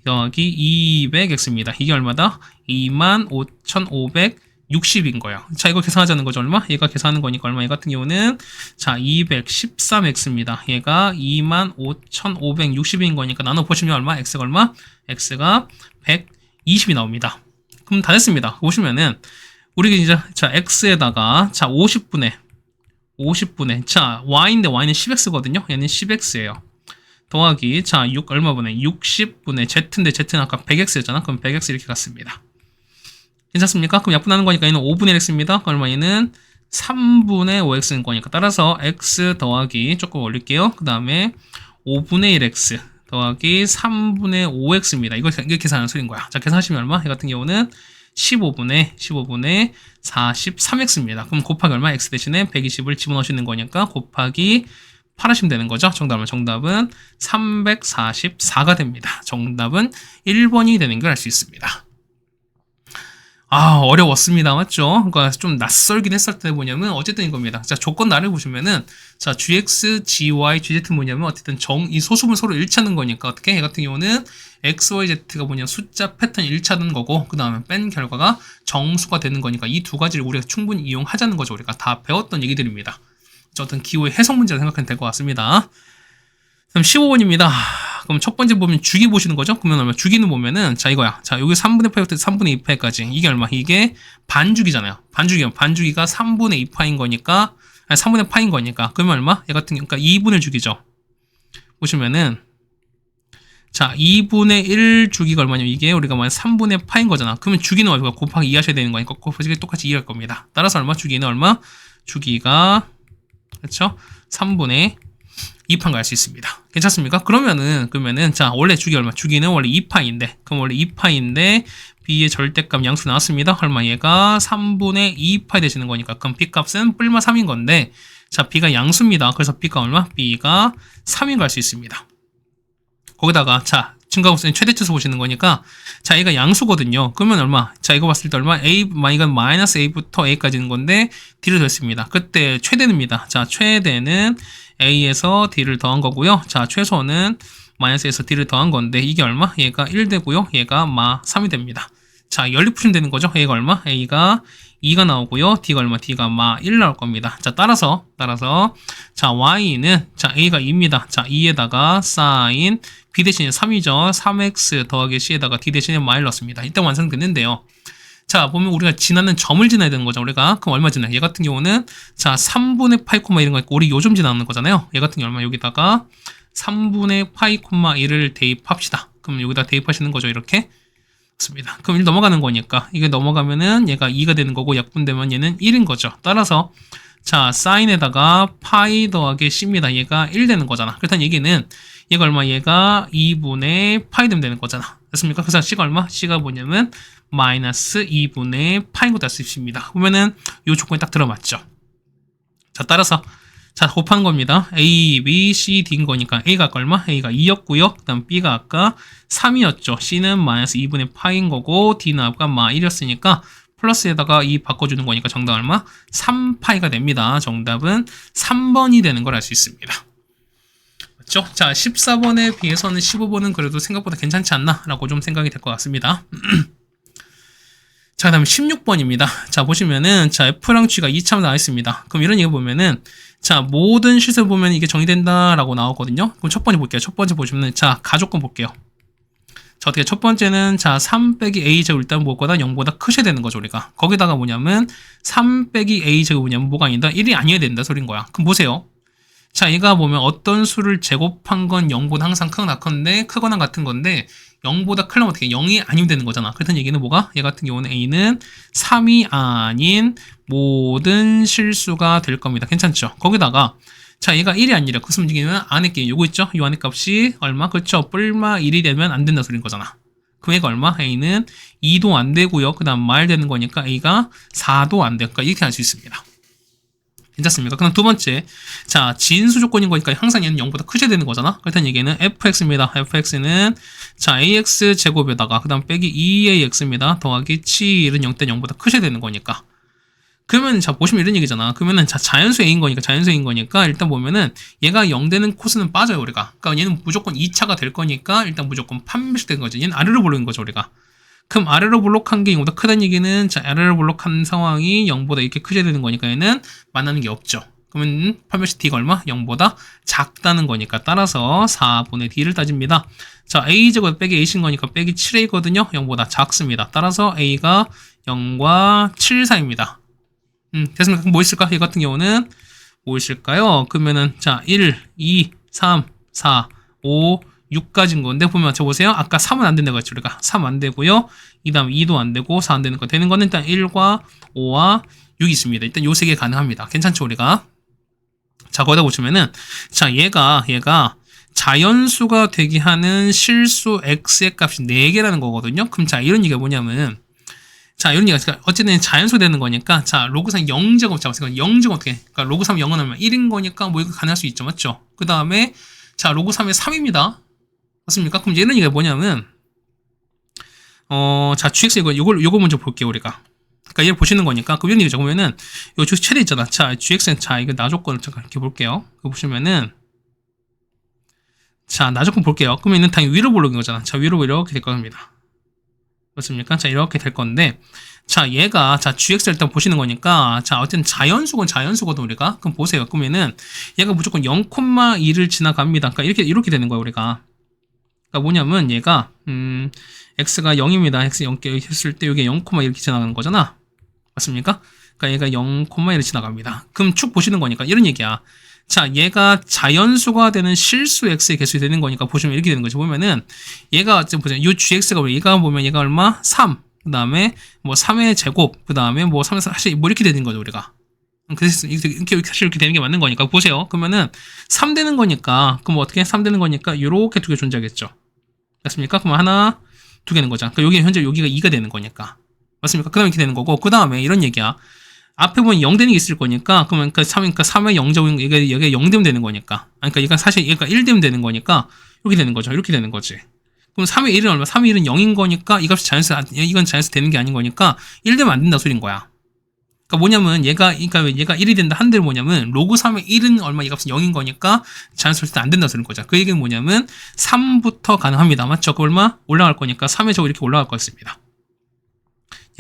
더하기 200x입니다. 이게 얼마다? 25,560인 거예요. 자 이거 계산하자는 거죠. 얼마? 얘가 계산하는 거니까 얼마? 얘 같은 경우는 자 213x입니다. 얘가 25,560인 거니까 나눠 보시면 얼마? x가 얼마? x가 120이 나옵니다. 그럼 다 됐습니다. 보시면은 우리가 이제 자 x에다가 자 50분의 자 y인데 y는 10x거든요. 얘는 10x예요. 더하기 자 6 얼마분의 60분의 z인데 z는 아까 100x였잖아. 그럼 100x 이렇게 갔습니다. 괜찮습니까? 그럼 약분하는 거니까 얘는 5분의 x입니다. 얼마 얘는 3분의 5x인 거니까 따라서 x 더하기 조금 올릴게요. 그 다음에 5분의 1x 더하기 3분의 5x입니다. 이거 계산하는 소리인 거야. 자, 계산하시면 얼마? 이 같은 경우는 15분의 43x입니다. 그럼 곱하기 얼마? x 대신에 120을 집어넣으시는 거니까 곱하기 8 하시면 되는 거죠. 정답은 344가 됩니다. 정답은 1번이 되는 걸 알 수 있습니다. 어려웠습니다. 맞죠? 그러니까 좀 낯설긴 했을 때 뭐냐면 어쨌든 이겁니다. 자, 조건 나를 보시면은 자, gx, gy, gz 뭐냐면 어쨌든 이 소수분 서로 일치하는 거니까 어떻게? 얘 같은 경우는 x, y, z가 뭐냐 숫자 패턴 일치하는 거고 그 다음에 뺀 결과가 정수가 되는 거니까 이 두 가지를 우리가 충분히 이용하자는 거죠. 우리가 다 배웠던 얘기들입니다. 어떤 기호의 해석 문제를 생각하면 될 것 같습니다. 그럼 15번입니다. 그럼 첫 번째 보면 주기 보시는 거죠? 그러면 얼마? 주기는 보면은 자 이거야. 자 여기 3분의 파이부터 3분의 2파이까지 이게 얼마? 이게 반주기잖아요. 반주기가 3분의 2파인 거니까 아니 3분의 파인 거니까 그러면 얼마? 얘 같은 경우 그러니까 2분의 주기죠. 보시면은 자 2분의 1 주기가 얼마냐면 이게 우리가 만약 3분의 파인 거잖아. 그러면 주기는 얼마? 곱하기 2 하셔야 되는 거니까 곱하기 똑같이 2 할 겁니다. 따라서 얼마? 주기는 얼마? 주기가 그렇죠? 3분의 2파인 걸 알 수 있습니다. 괜찮습니까? 그러면은 자 원래 주기 얼마? 주기는 원래 2파인데 그럼 원래 2파인데 b의 절대값 양수 나왔습니다. 얼마? 얘가 3분의 2파 되시는 거니까 그럼 b 값은 뿔마 3인 건데 자 b가 양수입니다. 그래서 b가 얼마? b가 3인 걸 알 수 있습니다. 거기다가 자 증가함수는 최대치수 보시는 거니까 자 얘가 양수거든요. 그러면 얼마? 자 이거 봤을 때 얼마? 이건 마이너스 a부터 a까지는 건데 d를 더했습니다. 그때 최대입니다. 자 최대는 a에서 d를 더한 거고요. 자 최소는 마이너스에서 d를 더한 건데 이게 얼마? 얘가 1 되고요. 얘가 3이 됩니다. 자 연립 푸시면 되는 거죠. a가 얼마? a가 2가 나오고요. d가 얼마? d가 1 나올 겁니다. 자 따라서 자 y는 자 a가 2입니다. 자 2에다가 sin b 대신에 3이죠. 3x 더하기 c에다가 d 대신에 마일 넣습니다. 이때 완성됐는데요. 자 보면 우리가 지나는 점을 지나야 되는 거죠. 우리가 그럼 얼마 지나요? 얘 같은 경우는 자 3분의 파이 콤마 이런 거 있고 우리 요점 지나는 거잖아요. 얘 같은 경우 얼마? 여기다가 3분의 파이 콤마 1을 대입합시다. 그럼 여기다 대입하시는 거죠. 이렇게 맞습니다. 그럼 1 넘어가는 거니까 이게 넘어가면은 얘가 2가 되는 거고 약분되면 얘는 1인 거죠. 따라서 자 사인에다가 파이 더하기 c입니다. 얘가 1 되는 거잖아. 그렇다는 얘기는 얘가 얼마? 얘가 2분의 파이 되는 거잖아. 됐습니까? 그래서 c가 얼마? c가 뭐냐면 마이너스 2분의 파인 것도 알 수 있습니다. 보면은 이 조건이 딱 들어맞죠. 자 따라서 자 곱한 겁니다. A, B, C, D인 거니까 A가 아까 얼마? A가 2였고요. 그 다음 B가 아까 3이었죠. C는 마이너스 2분의 파인 거고 D는 아까 1이었으니까 플러스에다가 2 바꿔주는 거니까 정답 얼마? 3파이가 됩니다. 정답은 3번이 되는 걸 알 수 있습니다. 그죠? 자, 14번에 비해서는 15번은 그래도 생각보다 괜찮지 않나? 라고 좀 생각이 될 것 같습니다. 자, 그 다음에 16번입니다. 자, 보시면은, 자, F랑 G가 이차로 나와 있습니다. 그럼 이런 얘기 보면은, 자, 모든 실수 보면 이게 정의된다 라고 나오거든요. 그럼 첫 번째 볼게요. 첫 번째 보시면은, 자, 가조건 볼게요. 자, 어떻게 첫 번째는, 자, 3 빼기 A제곱 일단 무엇보다 0보다 크셔야 되는 거죠, 우리가. 거기다가 뭐냐면, 3 빼기 A제곱 뭐냐면 뭐가 아니다? 1이 아니어야 된다 소린 거야. 그럼 보세요. 자, 얘가 보면 어떤 수를 제곱한 건 0보다 항상 크거나 같은데, 크거나 같은 건데, 0보다 크려면 어떻게 0이 아니면 되는 거잖아. 그렇다는 얘기는 뭐가? 얘 같은 경우는 A는 3이 아닌 모든 실수가 될 겁니다. 괜찮죠? 거기다가 자, 얘가 1이 아니라 그 숨기는 안에 게 요거 있죠? 요 안에 값이 얼마? 그렇죠? 뿔마 1이 되면 안 된다 소린 거잖아. 그럼 얘가 얼마? A는 2도 안 되고요. 그 다음 말 되는 거니까 A가 4도 안 돼요. 그러니까 이렇게 할 수 있습니다. 괜찮습니까? 그럼 두 번째, 자, 진수 조건인 거니까 항상 얘는 0보다 크셔야 되는 거잖아. 그렇다는 얘기는 fx입니다. fx는 자, ax 제곱에다가 그 다음 빼기 2ax입니다. 더하기 7은 0 대 0보다 크셔야 되는 거니까. 그러면 자, 보시면 이런 얘기잖아. 그러면은 자, 자연수 a인 거니까 일단 보면은 얘가 0 되는 코스는 빠져요, 우리가. 그러니까 얘는 무조건 2차가 될 거니까 일단 무조건 판별식 되는 거지. 얘는 아래로 보는 거죠, 우리가. 그럼 아래로 블록한 게 0보다 크다는 얘기는 자, 아래로 블록한 상황이 0보다 이렇게 크셔야 되는 거니까 얘는 만나는 게 없죠. 그러면 판별식 D가 얼마? 0보다 작다는 거니까 따라서 4분의 D를 따집니다. 자, A제곱 빼기 A신 거니까 빼기 7A거든요. 0보다 작습니다. 따라서 A가 0과 7 사이입니다. 됐습니까? 그럼 뭐 있을까? 얘 같은 경우는 뭐 있을까요? 그러면은 자, 1, 2, 3, 4, 5, 6까지인 건데 보면 저 보세요. 아까 3은 안 된다고 했죠. 우리가 3 안 되고요. 이 다음 2도 안 되고 4 안 되는 거. 되는 거는 일단 1과 5와 6이 있습니다. 일단 요 세 개 가능합니다. 괜찮죠, 우리가? 자, 거기다 보시면은 자, 얘가 자연수가 되게 하는 실수 x의 값이 4개라는 거거든요. 그럼 자, 이런 얘기가 뭐냐면 자, 이런 얘기가 어쨌든 자연수 되는 거니까 자, 로그3 0제곱 잡았어요. 0제곱 어떻게? 그러니까 로그3 0은 얼마? 1인 거니까 뭐 이거 가능할 수 있죠. 맞죠? 그 다음에 자, 로그3의 3입니다. 맞습니까? 그럼 이런 얘기가 뭐냐면 자, gx 요거 먼저 볼게요, 우리가. 그러니까 얘를 보시는 거니까 그 이런 얘기죠. 보면은 요 gx 최대 있잖아. 자, gx는 자, 이거 나조건을 잠깐 이렇게 볼게요. 그거 보시면은 자, 나조건 볼게요. 그러면 얘는 당연히 위로 볼록인 거잖아. 자, 위로 이렇게 될 겁니다. 맞습니까? 자, 이렇게 될 건데 자, 얘가 자, gx를 일단 보시는 거니까 자, 어쨌든 자연수거든 우리가. 그럼 보세요. 그러면은 얘가 무조건 0,2를 지나갑니다. 그러니까 이렇게 되는 거예요, 우리가. 그러니까 뭐냐면 얘가 x가 0입니다. x 0 했을 때 이게 0, 이렇게 지나가는 거잖아. 맞습니까? 그러니까 얘가 0, 1을 지나갑니다. 그럼 축 보시는 거니까 이런 얘기야. 자, 얘가 자연수가 되는 실수 x의 개수이 되는 거니까 보시면 이렇게 되는 거죠. 보면은 얘가 지금 보세요. 이 gx가 얘가 보면 얘가 얼마? 3. 그다음에 뭐 3의 제곱. 그다음에 뭐 3의 사실 뭐 이렇게 되는 거죠, 우리가. 그래서 이렇게 되는 게 맞는 거니까 보세요. 그러면은 3 되는 거니까 그럼 어떻게 3 되는 거니까 이렇게 두 개 존재하겠죠. 맞습니까? 그럼 하나, 두 개는 거잖아. 그러니까 여기 현재 여기가 2가 되는 거니까. 맞습니까? 그 다음에 이렇게 되는 거고, 그 다음에 이런 얘기야. 앞에 보면 0 되는 게 있을 거니까, 그러면 그 3의 0제곱, 얘가 0 되면 되는 거니까. 그러니까 얘가 사실 얘가 1 되면 되는 거니까, 이렇게 되는 거죠. 이렇게 되는 거지. 그럼 3의 1은 얼마? 3의 1은 0인 거니까, 이 값이 이건 자연수 되는 게 아닌 거니까, 1 되면 안 된다 소린 거야. 그러니까 뭐냐면 얘가 1이 된다 한들 뭐냐면 로그 3의 1은 얼마 이 값은 0인 거니까 자연수 절대 안 된다 소리는 거죠. 그 얘기는 뭐냐면 3부터 가능합니다. 맞죠? 그 얼마 올라갈 거니까 3의 제곱 이렇게 올라갈 거였습니다.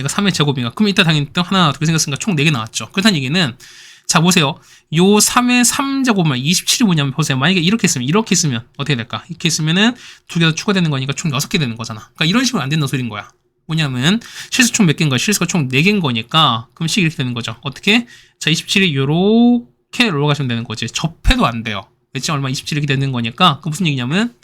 얘가 3의 제곱인가? 그럼 이따 당연히 또 하나 어떻게 생겼으니까 총 4개 나왔죠. 그렇다는 얘기는 자 보세요. 요 3의 3제곱만 27이 뭐냐면 보세요. 만약에 이렇게 있으면 어떻게 될까? 이렇게 있으면은 두 개 더 추가되는 거니까 총 6개 되는 거잖아. 그러니까 이런 식으로 안 된다 소리인 거야. 뭐냐면 실수 총 몇 개인 거야? 실수가 총 4개인 거니까 그럼 식 이렇게 되는 거죠. 어떻게? 자, 27이 요렇게 올라가시면 되는 거지. 접해도 안 돼요. 왜지? 얼마 27 이렇게 되는 거니까 그 무슨 얘기냐면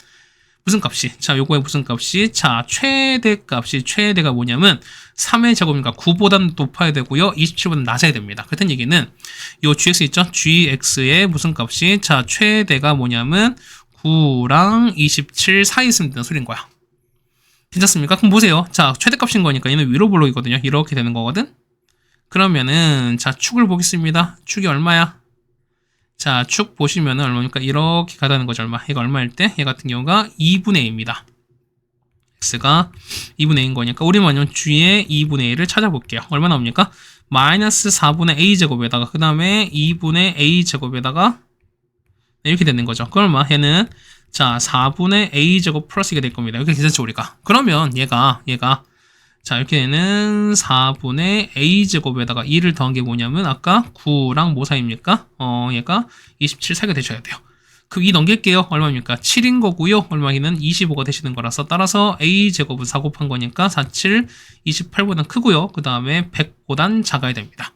무슨 값이? 자, 요거의 무슨 값이? 자, 최대가 뭐냐면 3의 제곱이니까 9보다는 높아야 되고요. 27보다는 낮아야 됩니다. 그렇다는 얘기는 요 gx 있죠? gx의 무슨 값이? 자, 최대가 뭐냐면 9랑 27 사이에 있으면 되는 소리인 거야. 괜찮습니까? 그럼 보세요. 자, 최대값인 거니까 얘는 위로 블록이거든요. 이렇게 되는 거거든. 그러면은 자, 축을 보겠습니다. 축이 얼마야? 자, 축 보시면은 얼마니까 이렇게 가다는 거죠. 얼마? 얘가 얼마일 때? 얘 같은 경우가 2분의 A입니다. x가 2분의 A인 거니까 우리 먼저 g의 2분의 A를 찾아볼게요. 얼마 나옵니까? 마이너스 4분의 A제곱에다가 그 다음에 2분의 A제곱에다가 이렇게 되는 거죠. 그럼 얼마? 얘는 자 4분의 a제곱 플러스 이게 될 겁니다. 이렇게 괜찮죠 우리가? 그러면 얘가 자 이렇게 되는 4분의 a제곱에다가 2를 더한 게 뭐냐면 아까 9랑 뭐 사이입니까? 얘가 27 사이가 되셔야 돼요. 그 2 넘길게요. 얼마입니까? 7인 거고요. 얼마기는 25가 되시는 거라서 따라서 a제곱은 4 곱한 거니까 47, 28보단 크고요. 그 다음에 100보단 작아야 됩니다.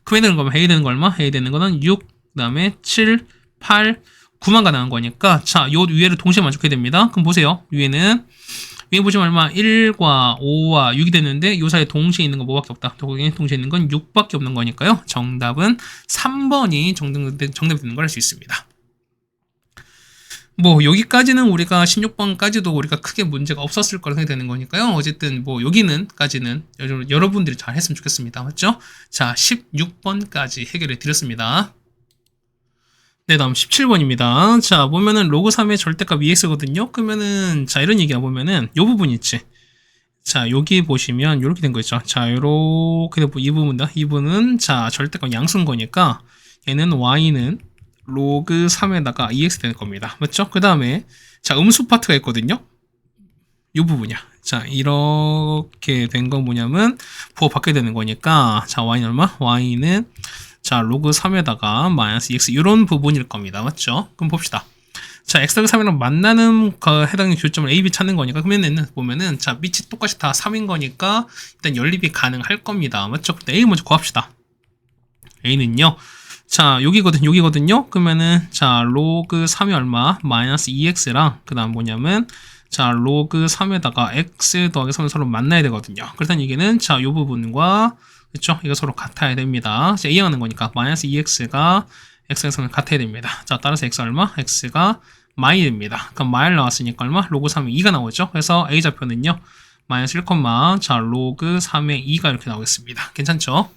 그럼 해야 되는 거면 해야 되는 거 얼마? 해야 되는 거는 6, 그 다음에 7, 8, 9만 가능한 거니까 자, 요 위에를 동시에 만족해야 됩니다. 그럼 보세요. 위에 보시면 얼마? 1과 5와 6이 됐는데 요 사이에 동시에 있는 거 뭐밖에 없다. 동시에 있는 건 6밖에 없는 거니까요. 정답은 3번이 정답이 되는 걸 알 수 있습니다. 뭐 여기까지는 우리가 16번까지도 우리가 크게 문제가 없었을 거라 생각되는 거니까요. 어쨌든 뭐 여기는까지는 여러분들이 잘 했으면 좋겠습니다. 맞죠? 자, 16번까지 해결해 드렸습니다. 네, 다음 17번입니다. 자, 보면은 로그 3의 절대값 2x거든요. 그러면은 자, 이런 얘기가 보면은 요 부분 있지. 자, 여기 보시면 요렇게 된 거 있죠. 자, 요렇게 이 부분다. 이 부분은 자, 절대값 양수인 거니까 얘는 y는 로그 3에다가 2x 되는 겁니다. 맞죠? 그 다음에 자, 음수 파트가 있거든요. 이 부분이야. 자, 이렇게 된 건 뭐냐면 부호 바뀌게 되는 거니까 자, y는 얼마? y는 자, 로그 3에다가 마이너스 2x 이런 부분일 겁니다. 맞죠? 그럼 봅시다. 자, x하고 3이랑 만나는 그 해당하는 교점을 a, b 찾는 거니까 그러면은 보면은 자, 밑이 똑같이 다 3인 거니까 일단 연립이 가능할 겁니다. 맞죠? 일단 a 먼저 구합시다. a는요. 자, 여기거든요. 그러면은 자, 로그 3이 얼마? 마이너스 2x랑 그다음 뭐냐면 자, 로그 3에다가 x 더하기 3을 서로 만나야 되거든요. 그렇다는 얘기는 자, 요 부분과 그렇죠? 이거 서로 같아야 됩니다. 자, 이해하는 거니까 마이너스 2x가 x랑 3을 같아야 됩니다. 자, 따라서 x 얼마? x가 마이 됩니다. 그럼 마이 나왔으니까 얼마? 로그 3의 2가 나오죠. 그래서 a 좌표는요. 마이너스 1, 자, 로그 3의 2가 이렇게 나오겠습니다. 괜찮죠?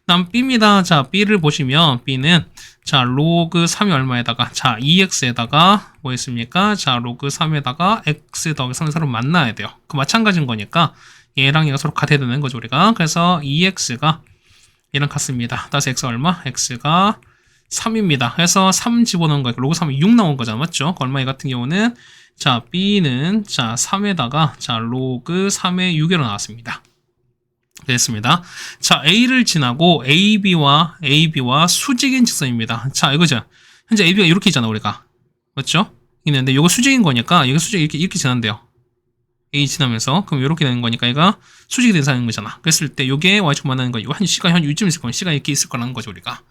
다음 b입니다. 자, b를 보시면 b는 자, 로그 3이 얼마에다가 자, 2x에다가 뭐 있습니까? 자, 로그 3에다가 x 더하기 3을 서로 만나야 돼요. 그 마찬가지인 거니까 얘랑 얘가 서로 같아야 되는 거죠, 우리가. 그래서 2x가 얘랑 같습니다. 따라서 x 얼마? x가 3입니다. 그래서 3 집어넣은 거, 로그 3이 6 나온 거잖아. 맞죠? 얼마? 얘 같은 경우는 자, b는 자, 3에다가 자, 로그 3의 6으로 나왔습니다. 됐습니다. 자, A를 지나고 AB와 수직인 직선입니다. 자, 이거죠. 현재 AB가 이렇게 있잖아, 우리가. 맞죠? 있는데, 이거 수직인 거니까, 이거 수직 이렇게 지난대요. A 지나면서. 그럼 이렇게 되는 거니까, 얘가 수직이 된 사람인 거잖아. 그랬을 때, 요게 Y축 만나는 거, 한 시가 한 요쯤 있을 거면, 시가 이렇게 있을 거라는 거죠, 우리가.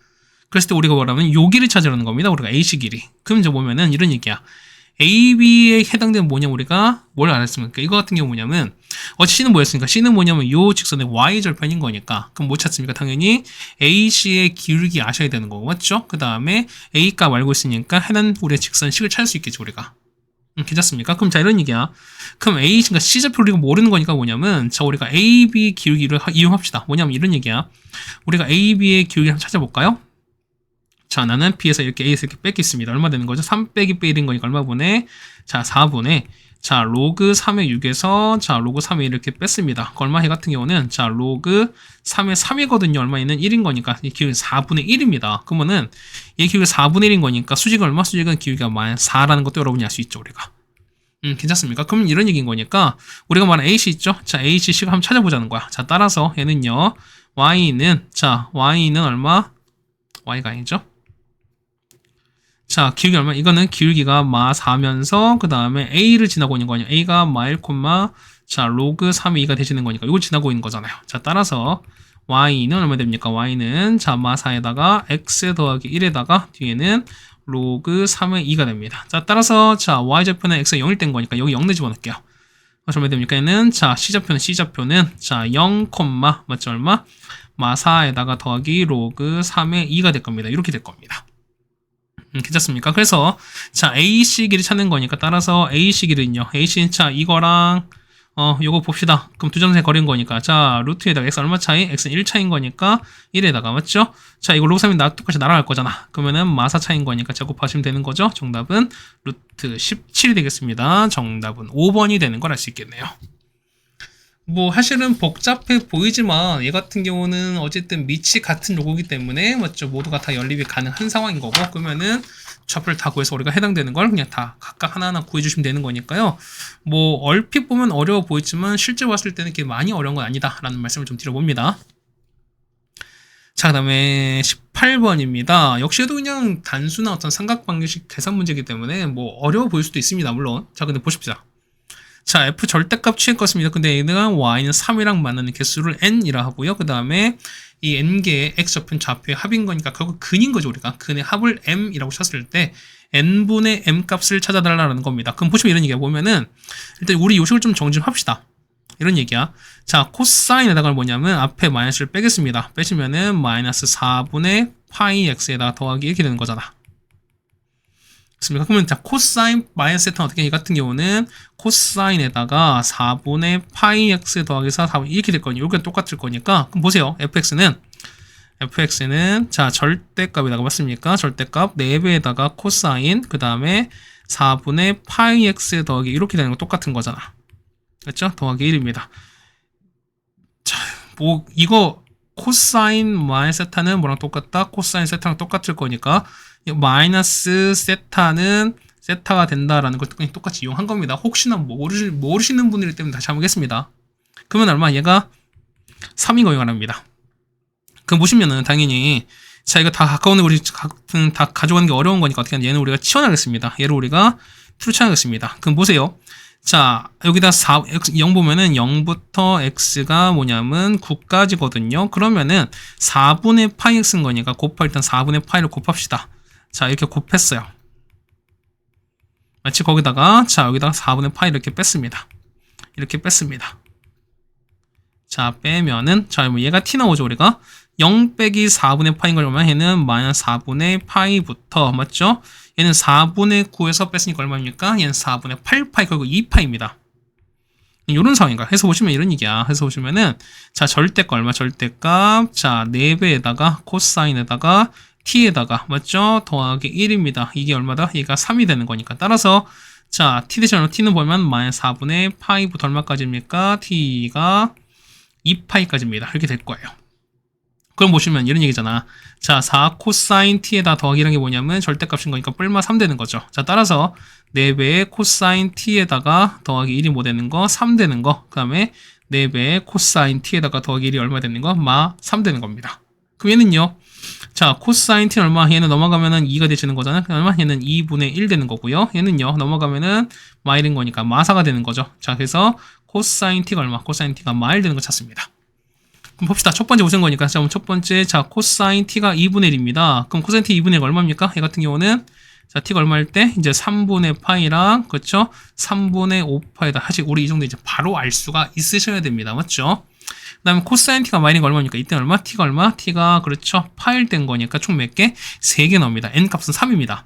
그랬을 때, 우리가 뭐라면, 요 길을 찾으라는 겁니다. 우리가 A시 길이. 그럼 이제 보면은, 이런 얘기야. AB에 해당되는 뭐냐 우리가 뭘 알았습니까? 이거 같은 경우 뭐냐면 C는 뭐였습니까? C는 뭐냐면 요 직선의 Y절편인 거니까 그럼 뭐 찾습니까? 당연히 AC의 기울기 아셔야 되는 거고 맞죠? 그 다음에 A값 알고 있으니까 해당 우리의 직선식을 찾을 수 있겠죠 우리가. 괜찮습니까? 그럼 자 이런 얘기야. 그럼 A가 C좌표 우리가 모르는 거니까 뭐냐면 자 우리가 AB 기울기를 이용합시다. 뭐냐면 이런 얘기야. 우리가 AB의 기울기를 한번 찾아볼까요? 자, 나는 B에서 이렇게 A에서 이렇게 뺏겠습니다. 얼마 되는 거죠? 3 빼기 빼 1인 거니까 얼마 분의 자, 4분의 자, 로그 3의 6에서 자, 로그 3의 1 이렇게 뺐습니다. 그 얼마 해 같은 경우는 자, 로그 3의 3이거든요. 얼마 있는 1인 거니까 이 기울기 4분의 1입니다. 그러면은 이 기울기 4분의 1인 거니까 수직은 얼마? 수직은 기울기가 4라는 것도 여러분이 알 수 있죠, 우리가. 괜찮습니까? 그럼 이런 얘기인 거니까 우리가 말한 AC 있죠? 자, AC식을 한번 찾아보자는 거야. 자, 따라서 얘는요. Y는 얼마? Y가 아니죠? 자, 기울기 얼마? 이거는 기울기가 마 4면서 그 다음에 A를 지나고 있는 거냐? A가 마 1, 자, 로그 3의 2가 되시는 거니까 이걸 지나고 있는 거잖아요. 자, 따라서 Y는 얼마 됩니까? Y는 자, 마 4에다가 X 더하기 1에다가 뒤에는 로그 3의 2가 됩니다. 자, 따라서 자, Y좌표는 X가 0일 된 거니까 여기 0내 집어넣을게요. 얼마 됩니까? 얘는 자, C좌표는 자, 0, 맞죠? 얼마? 마 4에다가 더하기 로그 3의 2가 될 겁니다. 이렇게 될 겁니다. 괜찮습니까? 그래서 자 AC 길이 찾는 거니까 따라서 AC 길은요. AC는 자 이거랑 요거 봅시다. 그럼 두 점선의 거리인 거니까 자 루트에다가 x 얼마 차이? x는 1 차인 거니까 1에다가 맞죠? 자 이거 로그 3이 똑같이 날아갈 거잖아. 그러면은 마사 차인 거니까 제곱하시면 되는 거죠. 정답은 루트 17이 되겠습니다. 정답은 5번이 되는 걸 알 수 있겠네요. 뭐 사실은 복잡해 보이지만 얘 같은 경우는 어쨌든 밑이 같은 로고이기 때문에 맞죠? 모두가 다 연립이 가능한 상황인 거고, 그러면은 좌표를 다 구해서 우리가 해당되는 걸 그냥 다 각각 하나하나 구해주시면 되는 거니까요. 뭐 얼핏 보면 어려워 보이지만 실제 봤을 때는 그게 많이 어려운 건 아니다라는 말씀을 좀 드려봅니다. 자, 그 다음에 18번입니다. 역시도 그냥 단순한 어떤 삼각방정식 계산 문제이기 때문에 뭐 어려워 보일 수도 있습니다. 물론. 자, 근데 보십시오. 자, f 절대값 취할 것입니다. 근데 얘는 y는 3이랑 만나는 개수를 n이라 하고요. 그 다음에 이 n개의 x좌표는 좌표의 합인 거니까 결국 근인 거죠. 우리가 근의 합을 m이라고 쳤을 때 n분의 m 값을 찾아달라는 겁니다. 그럼 보시면 이런 얘기가 보면은 일단 우리 요식을 좀 정리 좀 합시다. 이런 얘기야. 자, 코사인에다가 뭐냐면 앞에 마이너스를 빼겠습니다. 빼시면은 마이너스 4분의 파이 x에다가 더하기 이렇게 되는 거잖아. 그렇습니까? 그러면 자, 코사인 마이너스 세타는 어떻게 해? 이 같은 경우는 코사인에다가 4분의 파이 x 더하기 4, 4 이렇게 될 거니까 여기가 똑같을 거니까 그럼 보세요. fx는 자, 절대값에다가 맞습니까? 절대값 4배에다가 코사인 그 다음에 4분의 파이 x 더하기 이렇게 되는 거 똑같은 거잖아. 그렇죠? 더하기 1입니다. 자, 뭐 이거 코사인 마이너스 세타는 뭐랑 똑같다? 코사인 세타랑 똑같을 거니까 마이너스 세타는 세타가 된다라는 걸 똑같이 이용한 겁니다. 혹시나 모르시는 분들 때문에 다시 한번 보겠습니다. 그러면 얼마? 얘가 3이 거용합니다. 그럼 보시면은 당연히 자, 이거 다 가까운 우리 다 가져가는 게 어려운 거니까 어떻게 하냐? 얘는 우리가 치워나가겠습니다. 얘를 우리가 트루 치워나가겠습니다. 그럼 보세요. 자, 여기다 0 보면은 0부터 x가 뭐냐면 9까지거든요. 그러면은 4분의 파이 x인 거니까 일단 4분의 파이를 곱합시다. 자, 이렇게 곱했어요. 마치 거기다가, 자, 여기다가 4분의 파이 이렇게 뺐습니다. 이렇게 뺐습니다. 자, 빼면은, 자, 뭐 얘가 t 나오죠, 우리가? 0 빼기 4분의 파이인 걸 보면 얘는 마이너스 4분의 파이부터, 맞죠? 얘는 4분의 9에서 뺐으니까 얼마입니까? 얘는 4분의 8파이, 결국 2파입니다. 이런 상황인가? 해서 보시면 이런 얘기야. 해서 보시면은, 자, 절대값 얼마? 절대값, 자, 4배에다가, 코사인에다가, t에다가, 맞죠? 더하기 1입니다. 이게 얼마다? 얘가 3이 되는 거니까. 따라서, 자, t 대신에 t는 보면 마이너스 4분의 파이부터 얼마까지입니까? t가 2파이까지입니다. 이렇게 될 거예요. 그럼 보시면 이런 얘기잖아. 자, 4 코사인 t에다 더하기라는 게 뭐냐면 절대값인 거니까 뿔마 3 되는 거죠. 자, 따라서 4배의 코사인 t에다가 더하기 1이 뭐 되는 거? 3 되는 거. 그 다음에 4배의 코사인 t에다가 더하기 1이 얼마 되는 거? 마 3 되는 겁니다. 그럼 얘는요. 자, 코사인 t는 얼마? 얘는 넘어가면은 2가 되시는 거잖아요. 얼마? 얘는 2분의 1 되는 거고요. 얘는요. 넘어가면은 마 1인 거니까 마 4가 되는 거죠. 자, 그래서 코사인 t가 얼마? 코사인 t가 마 1 되는 거 찾습니다. 그럼 봅시다. 첫 번째 보신 거니까. 자, 그럼 첫 번째, 자, 코사인 t가 2분의 1입니다. 그럼 코사인 t 2분의 1가 얼마입니까? 얘 같은 경우는, 자, t가 얼마일 때? 이제 3분의 파이랑, 그렇죠? 3분의 5파이다. 사실 우리 이 정도 이제 바로 알 수가 있으셔야 됩니다. 맞죠? 그 다음에 코사인 t가 마이너스 얼마입니까? 이때 얼마? t가 얼마? t가, 그렇죠? 파일 된 거니까 총 몇 개? 3개 나옵니다. n 값은 3입니다.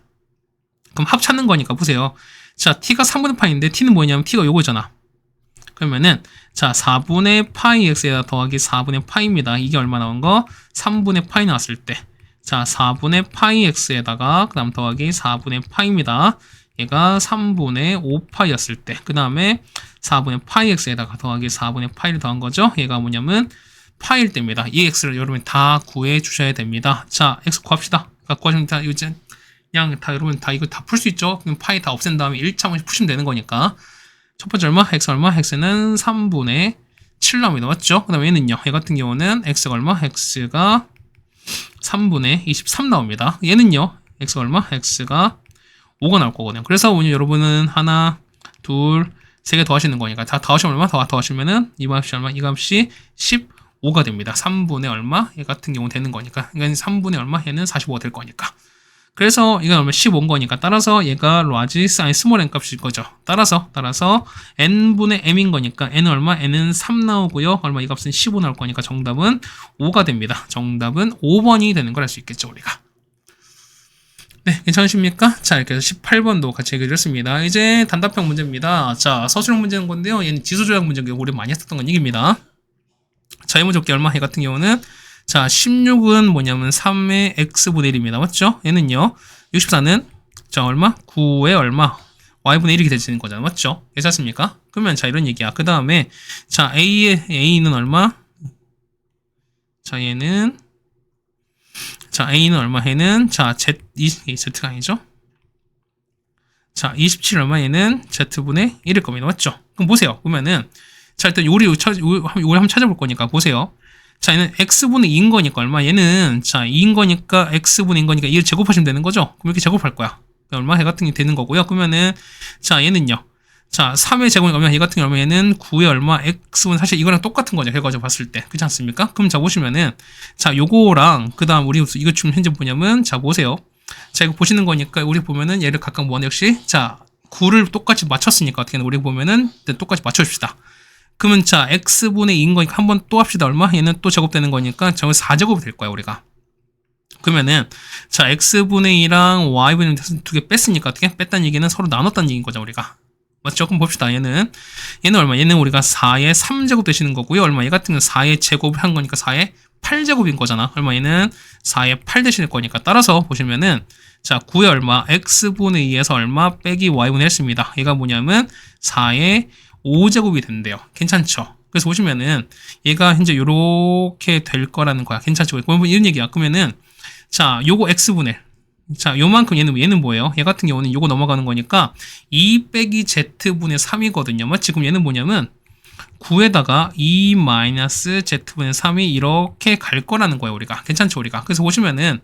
그럼 합 찾는 거니까 보세요. 자, t가 3분의 파이인데 t는 뭐냐면 t가 요거잖아. 그러면은 자, 4분의 파이 x에다 더하기 4분의 파이입니다. 이게 얼마 나온 거? 3분의 파이 나왔을 때. 자, 4분의 파이 x에다가 그 다음 더하기 4분의 파이입니다. 얘가 3분의 5파이였을 때. 그 다음에 4분의 파이 x에다가 더하기 4분의 파이를 더한 거죠. 얘가 뭐냐면 파일 때입니다. 이 x를 여러분 다 구해 주셔야 됩니다. 자, x 구합시다. 구하시면 다 이제 그냥 다 여러분 다 이거 다 풀 수 있죠. 그럼 파이 다 없앤 다음에 1차원씩 푸시면 되는 거니까. 첫 번째 얼마? x 얼마? x는 3분의 7 나옵니다. 맞죠? 그 다음에 얘는요. 얘 같은 경우는 x가 얼마? x가 3분의 23 나옵니다. 얘는요. x가 얼마? x가 5가 나올 거거든요. 그래서 오늘 여러분은 하나, 둘, 세 개 더하시는 거니까 다 더하시면 얼마? 더하시면은 이 값이 얼마? 이 값이 15가 됩니다. 3분의 얼마? 얘 같은 경우 되는 거니까. 그러니까 3분의 얼마? 얘는 45가 될 거니까. 그래서 이건 얼마 15인 거니까 따라서 얘가 large 사인 스몰 n 값일 거죠. 따라서 n분의 m인 거니까 n은 얼마? n은 3 나오고요. 얼마? 이 값은 15 나올 거니까 정답은 5가 됩니다. 정답은 5번이 되는 걸 알 수 있겠죠, 우리가. 네, 괜찮으십니까? 자, 이렇게 해서 18번도 같이 얘기해드렸습니다. 이제 단답형 문제입니다. 자, 서술형 문제인 건데요. 얘는 지수조약 문제인데 우리 많이 했었던 건 이깁니다. 자, 이 문제 볼게요. 얼마? 얘 같은 경우는 자, 16은 뭐냐면 3의 x분의 1입니다. 맞죠? 얘는요. 64는 자, 얼마? 9의 얼마? y분의 1이 되시는 거잖아요. 맞죠? 괜찮습니까? 그러면 자 이런 얘기야. 그 다음에 자 A의 A는 얼마? 자 얘는 자 A는 얼마? 얘는 자 Z가 아니죠? 자 27 얼마? 얘는 Z분의 1일 겁니다. 맞죠? 그럼 보세요. 보면은 자 일단 우리 한번 찾아볼 거니까 보세요. 자 얘는 X분의 2인 거니까 얼마? 얘는 자 2인 거니까 X분의 2인 거니까 2를 제곱하시면 되는 거죠? 그럼 이렇게 제곱할 거야. 얼마? 얘 같은 게 되는 거고요. 그러면은 자 얘는요. 자 3의 제곱이 얼마? 얘 같은 게 얼마? 얘는 9의 얼마? X분 사실 이거랑 똑같은 거죠. 결과적으로 봤을 때. 그렇지 않습니까? 그럼 자 보시면은 자 요거랑 그 다음 우리 이거 지금 현재 뭐냐면 자 보세요. 자 이거 보시는 거니까 우리 보면은 얘를 각각 뭐하는 역시 자 9를 똑같이 맞췄으니까 어떻게 우리 보면은 똑같이 맞춰줍시다. 그러면 자 x분의 2인 거니까 한 번 또 합시다. 얼마? 얘는 또 제곱되는 거니까 저거 4제곱이 될 거야 우리가. 그러면은 자 x분의 2랑 y분의 2 두 개 뺐으니까 어떻게? 뺐다는 얘기는 서로 나눴다는 얘기인 거죠 우리가. 맞죠? 그럼 봅시다. 얘는 얼마? 얘는 우리가 4의 3제곱 되시는 거고요. 얼마? 얘 같은 경우는 4의 제곱을 한 거니까 4의 8제곱인 거잖아. 얼마? 얘는 4의 8 되실 거니까 따라서 보시면은 자 9의 얼마? x분의 2에서 얼마? 빼기 y분의 1습니다. 얘가 뭐냐면 4의 5제곱이 된대요. 괜찮죠? 그래서 보시면은 얘가 현재 요렇게 될 거라는 거야. 괜찮죠? 그러면 이런 얘기야. 그러면은 자 요거 x분의 자 요만큼 얘는 뭐예요? 얘 같은 경우는 요거 넘어가는 거니까 2 빼기 z분의 3이거든요. 맞지? 지금 얘는 뭐냐면 9에다가 2 마이너스 z분의 3이 이렇게 갈 거라는 거예요. 우리가. 괜찮죠? 우리가. 그래서 보시면은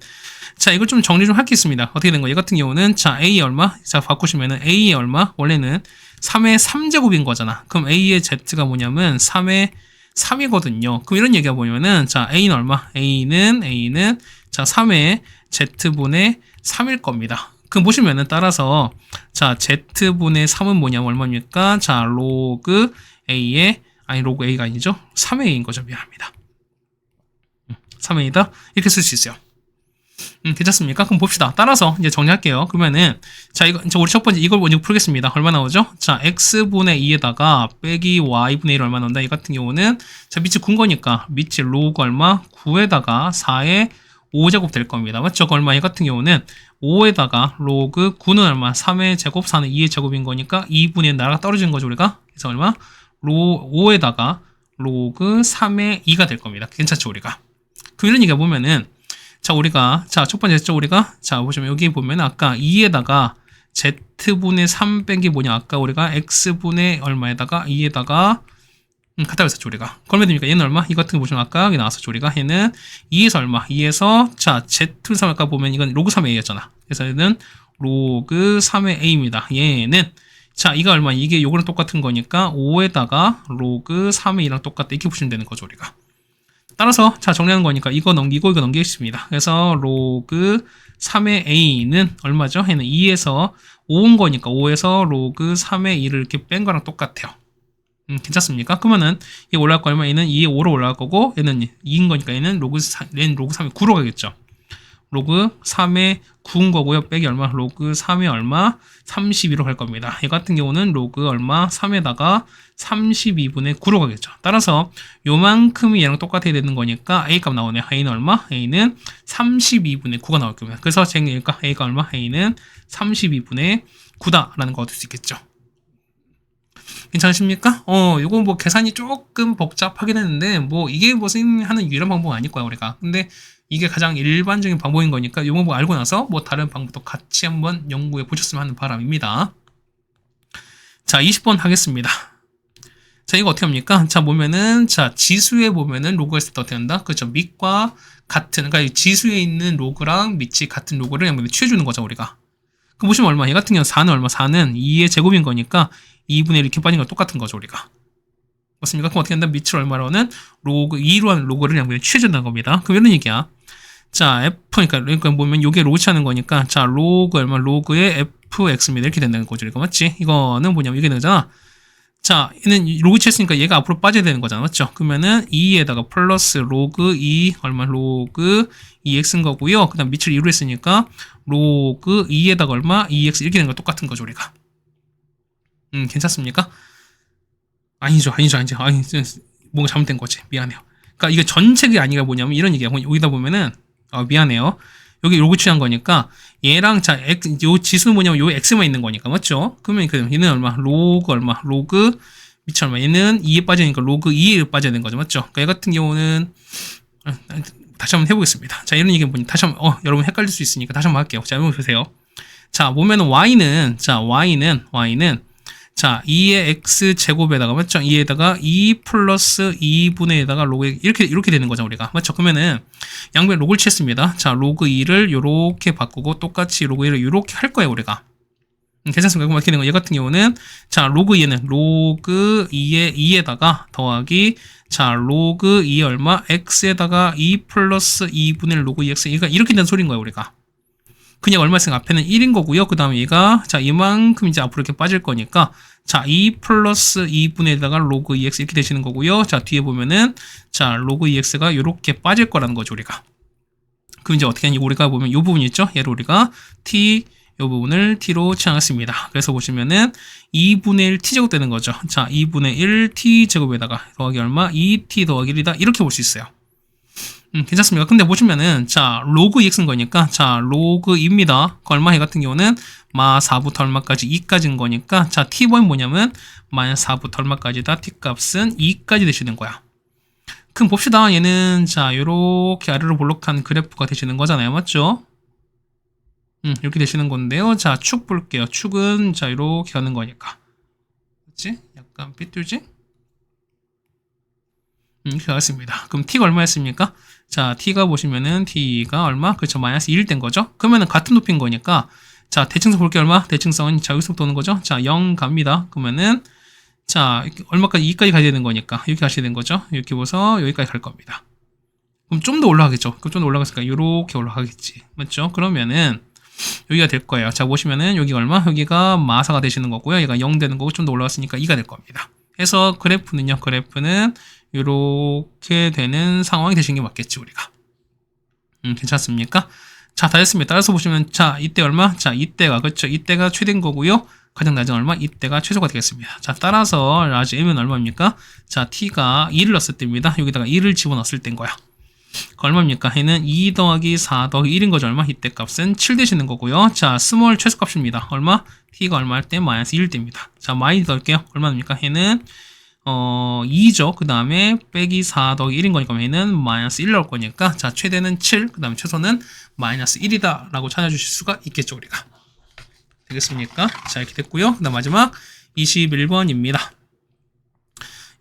자 이걸 좀 정리 좀 하겠습니다. 어떻게 된 거예요? 얘 같은 경우는 자 a 얼마? 자 바꾸시면은 a의 얼마? 원래는 3의 3제곱인 거잖아. 그럼 a의 z가 뭐냐면 3의 3이거든요. 그럼 이런 얘기가 뭐냐면은 자 a는 얼마? a는 자 3의 z분의 3일 겁니다. 그럼 보시면은 따라서 자 z분의 3은 뭐냐면 얼마입니까? 자 로그 a의 로그 a가 아니죠? 3의 a인 거죠. 미안합니다. 3의 a다 이렇게 쓸 수 있어요. 괜찮습니까? 그럼 봅시다. 따라서 이제 정리할게요. 그러면은 자 이거 우리 첫 번째 이걸 먼저 풀겠습니다. 얼마 나오죠? 자 x분의 2에다가 빼기 y분의 1 얼마 나온다? 이 같은 경우는 자 밑이 9 거니까 밑이 로그 얼마? 9에다가 4의 5제곱 될 겁니다. 맞죠? 얼마? 이 같은 경우는 5에다가 로그 9는 얼마? 3의 제곱, 4는 2의 제곱인 거니까 2분의 1 나라가 떨어지는 거죠, 우리가. 그래서 얼마? 5에다가 로그 3의 2가 될 겁니다. 괜찮죠, 우리가? 그럼 이런 얘기가 보면은 자 우리가 자 첫 번째 했죠 우리가 자 보시면 여기 보면 아까 2에다가 z분의 3 뺀 게 뭐냐 아까 우리가 x분의 얼마에다가 2에다가 갖다 했었죠 우리가. 그러면 됩니까? 얘는 얼마? 이 같은 거 보시면 아까 여기 나왔었죠 우리가. 얘는 2에서 얼마? 2에서 자 z3 아까 보면 이건 로그 3의 a였잖아. 그래서 얘는 로그 3의 a입니다. 얘는 자 이거 얼마? 이게 요거랑 똑같은 거니까 5에다가 로그 3의 2랑 똑같다 이렇게 보시면 되는 거죠 우리가. 따라서 자 정리하는 거니까 이거 넘기고 이거 넘기겠습니다. 그래서 로그 3의 a는 얼마죠? 얘는 2에서 5인 거니까 5에서 로그 3의 2를 이렇게 뺀 거랑 똑같아요. 괜찮습니까? 그러면은 이 올라갈 거 얼마? 얘는 2에 5로 올라갈 거고 얘는 2인 거니까 얘는 로그 3의 9로 가겠죠. 로그 3의 9인 거고요. 빼기 얼마? 로그 3의 얼마? 32로 갈 겁니다. 얘 같은 경우는 로그 얼마? 3에다가 32분의 9로 가겠죠. 따라서 요만큼이 얘랑 똑같아야 되는 거니까 A 값 나오네요. A는 얼마? A는 32분의 9가 나올 겁니다. 그래서 제가 A가 얼마? A는 32분의 9다라는 거 얻을 수 있겠죠. 괜찮으십니까? 요거 뭐 계산이 조금 복잡하긴 했는데 뭐 이게 무슨 하는 유일한 방법은 아닐 거야 우리가. 근데 이게 가장 일반적인 방법인 거니까 이 방법 알고 나서 뭐 다른 방법도 같이 한번 연구해 보셨으면 하는 바람입니다. 자 20번 하겠습니다. 자 이거 어떻게 합니까? 자 보면은 자 지수에 보면은 로그가 있을 때 어떻게 한다? 그렇죠. 밑과 같은 그러니까 지수에 있는 로그랑 밑이 같은 로그를 양면에 취해주는 거죠 우리가. 그 보시면 얼마? 얘 같은 경우는 4는 얼마? 4는 2의 제곱인 거니까 2분의 1 이렇게 빠진 거 똑같은 거죠 우리가. 맞습니까? 그럼 어떻게 한다? 밑을 얼마로는 로그 2로 하는 로그를 양면에 취해준다는 겁니다. 그럼 이런 얘기야. 자 f 그러니까 보면 요게 로그 취하는 거니까 자 로그 얼마? 로그의 fx입니다. 이렇게 된다는 거죠. 이거 맞지? 이거는 뭐냐면 이게 되잖아. 자 얘는 로그 취했으니까 얘가 앞으로 빠져야 되는 거잖아. 맞죠? 그러면은 2에다가 플러스 로그 2 얼마? 로그 2x인 거고요. 그 다음 밑을 2로 했으니까 로그 2에다가 얼마? 2x 이렇게 되는 거 똑같은 거죠 우리가. 괜찮습니까? 아니죠. 아니 뭔가 잘못된 거지. 미안해요. 그러니까 이게 전책이 아니라 뭐냐면 이런 얘기야. 여기다 보면은 미안해요. 여기 로그 취한 거니까 얘랑 자 요 지수는 뭐냐면 요 x만 있는 거니까 맞죠? 그러면 얘는 얼마? 로그 얼마? 로그 미치 얼마? 얘는 2에 빠지니까 로그 2에 빠져야 되는 거죠, 맞죠? 그러니까 얘 같은 경우는 다시 한번 해보겠습니다. 자, 이런 얘기는 다시 한번 여러분 헷갈릴 수 있으니까 다시 한번 할게요. 자, 한번 보세요. 자, 보면은 y는 자 2의 x 제곱에다가 맞죠? 2에다가 2 플러스 2분의 에다가 로그 이렇게 되는 거죠, 우리가. 맞죠? 그러면은 양변 로그를 취했습니다. 자, 로그 2를 요렇게 바꾸고 똑같이 로그 1을 요렇게 할 거예요, 우리가. 괜찮습니까? 그럼 어떻게 되는 거예요? 얘 같은 경우는 자, 로그 2는 로그 2의 2에다가 더하기 자, 로그 2 얼마? x에다가 2 플러스 2분의 로그 2x 그러니까 이렇게 된 소리인 거예요, 우리가. 그냥 얼마 있으면 앞에는 1인 거고요. 그 다음에 얘가 자 이만큼 이제 앞으로 이렇게 빠질 거니까 자 2 플러스 2분에다가 로그 2x 이렇게 되시는 거고요. 자 뒤에 보면은 자 로그 2x가 이렇게 빠질 거라는 거죠, 우리가. 그럼 이제 어떻게 하냐, 우리가 보면 이 부분 있죠? 얘를 우리가 t 이 부분을 t로 취하겠습니다. 그래서 보시면은 2분의 1 t제곱 되는 거죠. 자 2분의 1 t제곱에다가 더하기 얼마? 2t 더하기 1이다. 이렇게 볼 수 있어요. 괜찮습니까? 근데 보시면은 자 로그 2x인 거니까 자 로그 2입니다. 그 얼마? 얘 같은 경우는 마 4부터 얼마까지 2까지인 거니까 자 t번이 뭐냐면 마이너스 4부터 얼마까지다? t 값은 2까지 되시는 거야. 그럼 봅시다. 얘는 자 요렇게 아래로 볼록한 그래프가 되시는 거잖아요, 맞죠? 이렇게 되시는 건데요. 자 축 볼게요. 축은 자 이렇게 가는 거니까, 그렇지? 약간 삐뚤지? 이렇게 가겠습니다. 그럼 t가 얼마였습니까? 자, t가 보시면은 t가 얼마? 그렇죠. 마이너스 1 된 거죠. 그러면은 같은 높이인 거니까 자, 대칭성 볼게 얼마? 대칭성은 자, 여기서부터 오는 거죠. 자, 0 갑니다. 그러면은 자, 얼마까지 2까지 가야 되는 거니까 이렇게 가셔야 되는 거죠. 이렇게 보서 여기까지 갈 겁니다. 그럼 좀 더 올라가겠죠. 그럼 좀 더 올라갔으니까 이렇게 올라가겠지. 맞죠? 그러면은 여기가 될 거예요. 자, 보시면은 여기가 얼마? 여기가 마사가 되시는 거고요. 얘가 0 되는 거고 좀 더 올라갔으니까 2가 될 겁니다. 해서 그래프는요. 그래프는 이렇게 되는 상황이 되시는 게 맞겠지, 우리가. 괜찮습니까? 자, 다 됐습니다. 따라서 보시면 자, 이때 얼마? 자, 이때가 그렇죠. 이때가 최대인 거고요. 가장 낮은 얼마? 이때가 최소가 되겠습니다. 자, 따라서 라지 m은 얼마입니까? 자, t가 2를 넣었을 때입니다. 여기다가 2를 집어넣었을 때인 거야. 그 얼마입니까? 얘는 2 더하기 4 더하기 1인 거죠. 얼마? 이때 값은 7 되시는 거고요. 자, 스몰 최소값입니다. 얼마? t가 얼마 할 때? 마이너스 1 됩니다. 자, 마이너스 넣을게요. 얼마입니까? 얘는 2죠. 그 다음에 빼기 4 더하기 1인 거니까 얘는 마이너스 1 나올 거니까 자, 최대는 7, 그 다음에 최소는 마이너스 1이다 라고 찾아주실 수가 있겠죠, 우리가. 되겠습니까? 자, 이렇게 됐고요. 그 다음 마지막 21번입니다.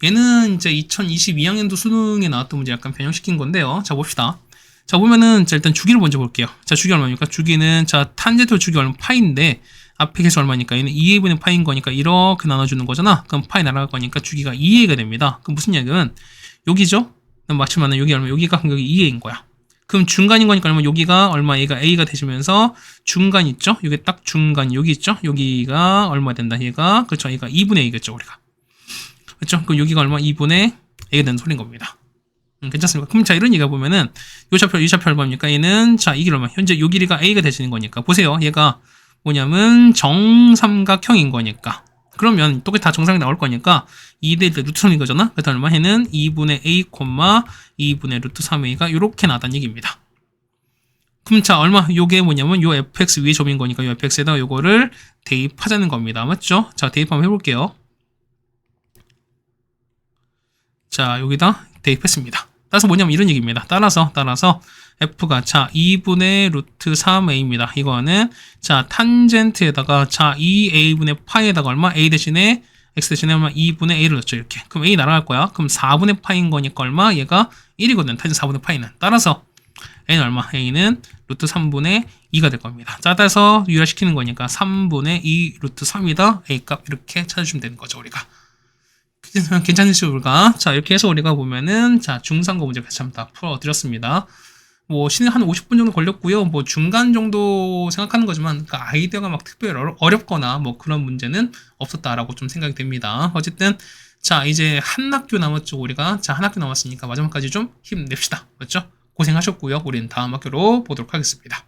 얘는 이제 2022학년도 수능에 나왔던 문제 약간 변형시킨 건데요. 자, 봅시다. 자, 보면은 자, 일단 주기를 먼저 볼게요. 자, 주기 얼마입니까? 주기는 자, 탄젠트 주기 얼마? 파인데 앞에 계속 얼마니까 얘는 2a분의 파인 거니까 이렇게 나눠주는 거잖아. 그럼 파이 날아갈 거니까 주기가 2a가 됩니다. 그럼 무슨 얘기는 여기죠? 그럼 맞추면 여기 얼마? 여기가 간격이 2a인 거야. 그럼 중간인 거니까 얼마? 여기가 얼마? 얘가 a가 되시면서 중간 있죠? 이게 딱 중간 여기 있죠? 여기가 얼마 된다? 얘가 그렇죠? 얘가 2분의 a겠죠, 우리가. 그렇죠? 그럼 여기가 얼마? 2분의 a가 되는 소리인 겁니다. 괜찮습니까? 그럼 자, 이런 얘기가 보면은 이 좌표 얼마입니까? 얘는 자, 이 길 얼마? 현재 요 길이가 a가 되시는 거니까 보세요. 얘가 뭐냐면 정삼각형인 거니까 그러면 똑같이 다 정상이 나올 거니까 2대 1대 루트 3인 거잖아. 그래서 얼마? 해는 2분의 a, 2분의 루트 3a가 이렇게 나왔다는 얘기입니다. 그럼 자, 얼마? 요게 뭐냐면 요 fx 위에 점인 거니까 요 fx에다 요거를 대입하자는 겁니다. 맞죠? 자, 대입 한번 해볼게요. 자, 여기다 대입했습니다. 따라서 뭐냐면 이런 얘기입니다. 따라서 f가 자 2분의 루트 3a입니다. 이거는 자 탄젠트에다가 자 2a분의 파이에다가 얼마? a 대신에 x 대신에 얼마? 2분의 a를 넣죠. 이렇게. 그럼 a 날아갈 거야. 그럼 4분의 파인 거니까 얼마? 얘가 1이거든. 탄젠트 4분의 파이는. 따라서 a는 얼마? a는 루트 3분의 2가 될 겁니다. 자, 따라서 유화시키는 거니까 3분의 2 루트 3이다. a 값 이렇게 찾아주면 되는 거죠, 우리가. 괜찮으시죠, 우리가? 자, 이렇게 해서 우리가 보면은 자 중상고 문제 같이 한번 다 풀어드렸습니다. 뭐 시는 한 50분 정도 걸렸고요. 뭐 중간 정도 생각하는 거지만 그 아이디어가 막 특별히 어렵거나 뭐 그런 문제는 없었다라고 좀 생각이 됩니다. 어쨌든 자 이제 한 학교 남았죠, 우리가. 자, 한 학교 남았으니까 마지막까지 좀 힘냅시다. 맞죠? 고생하셨고요. 우리는 다음 학교로 보도록 하겠습니다.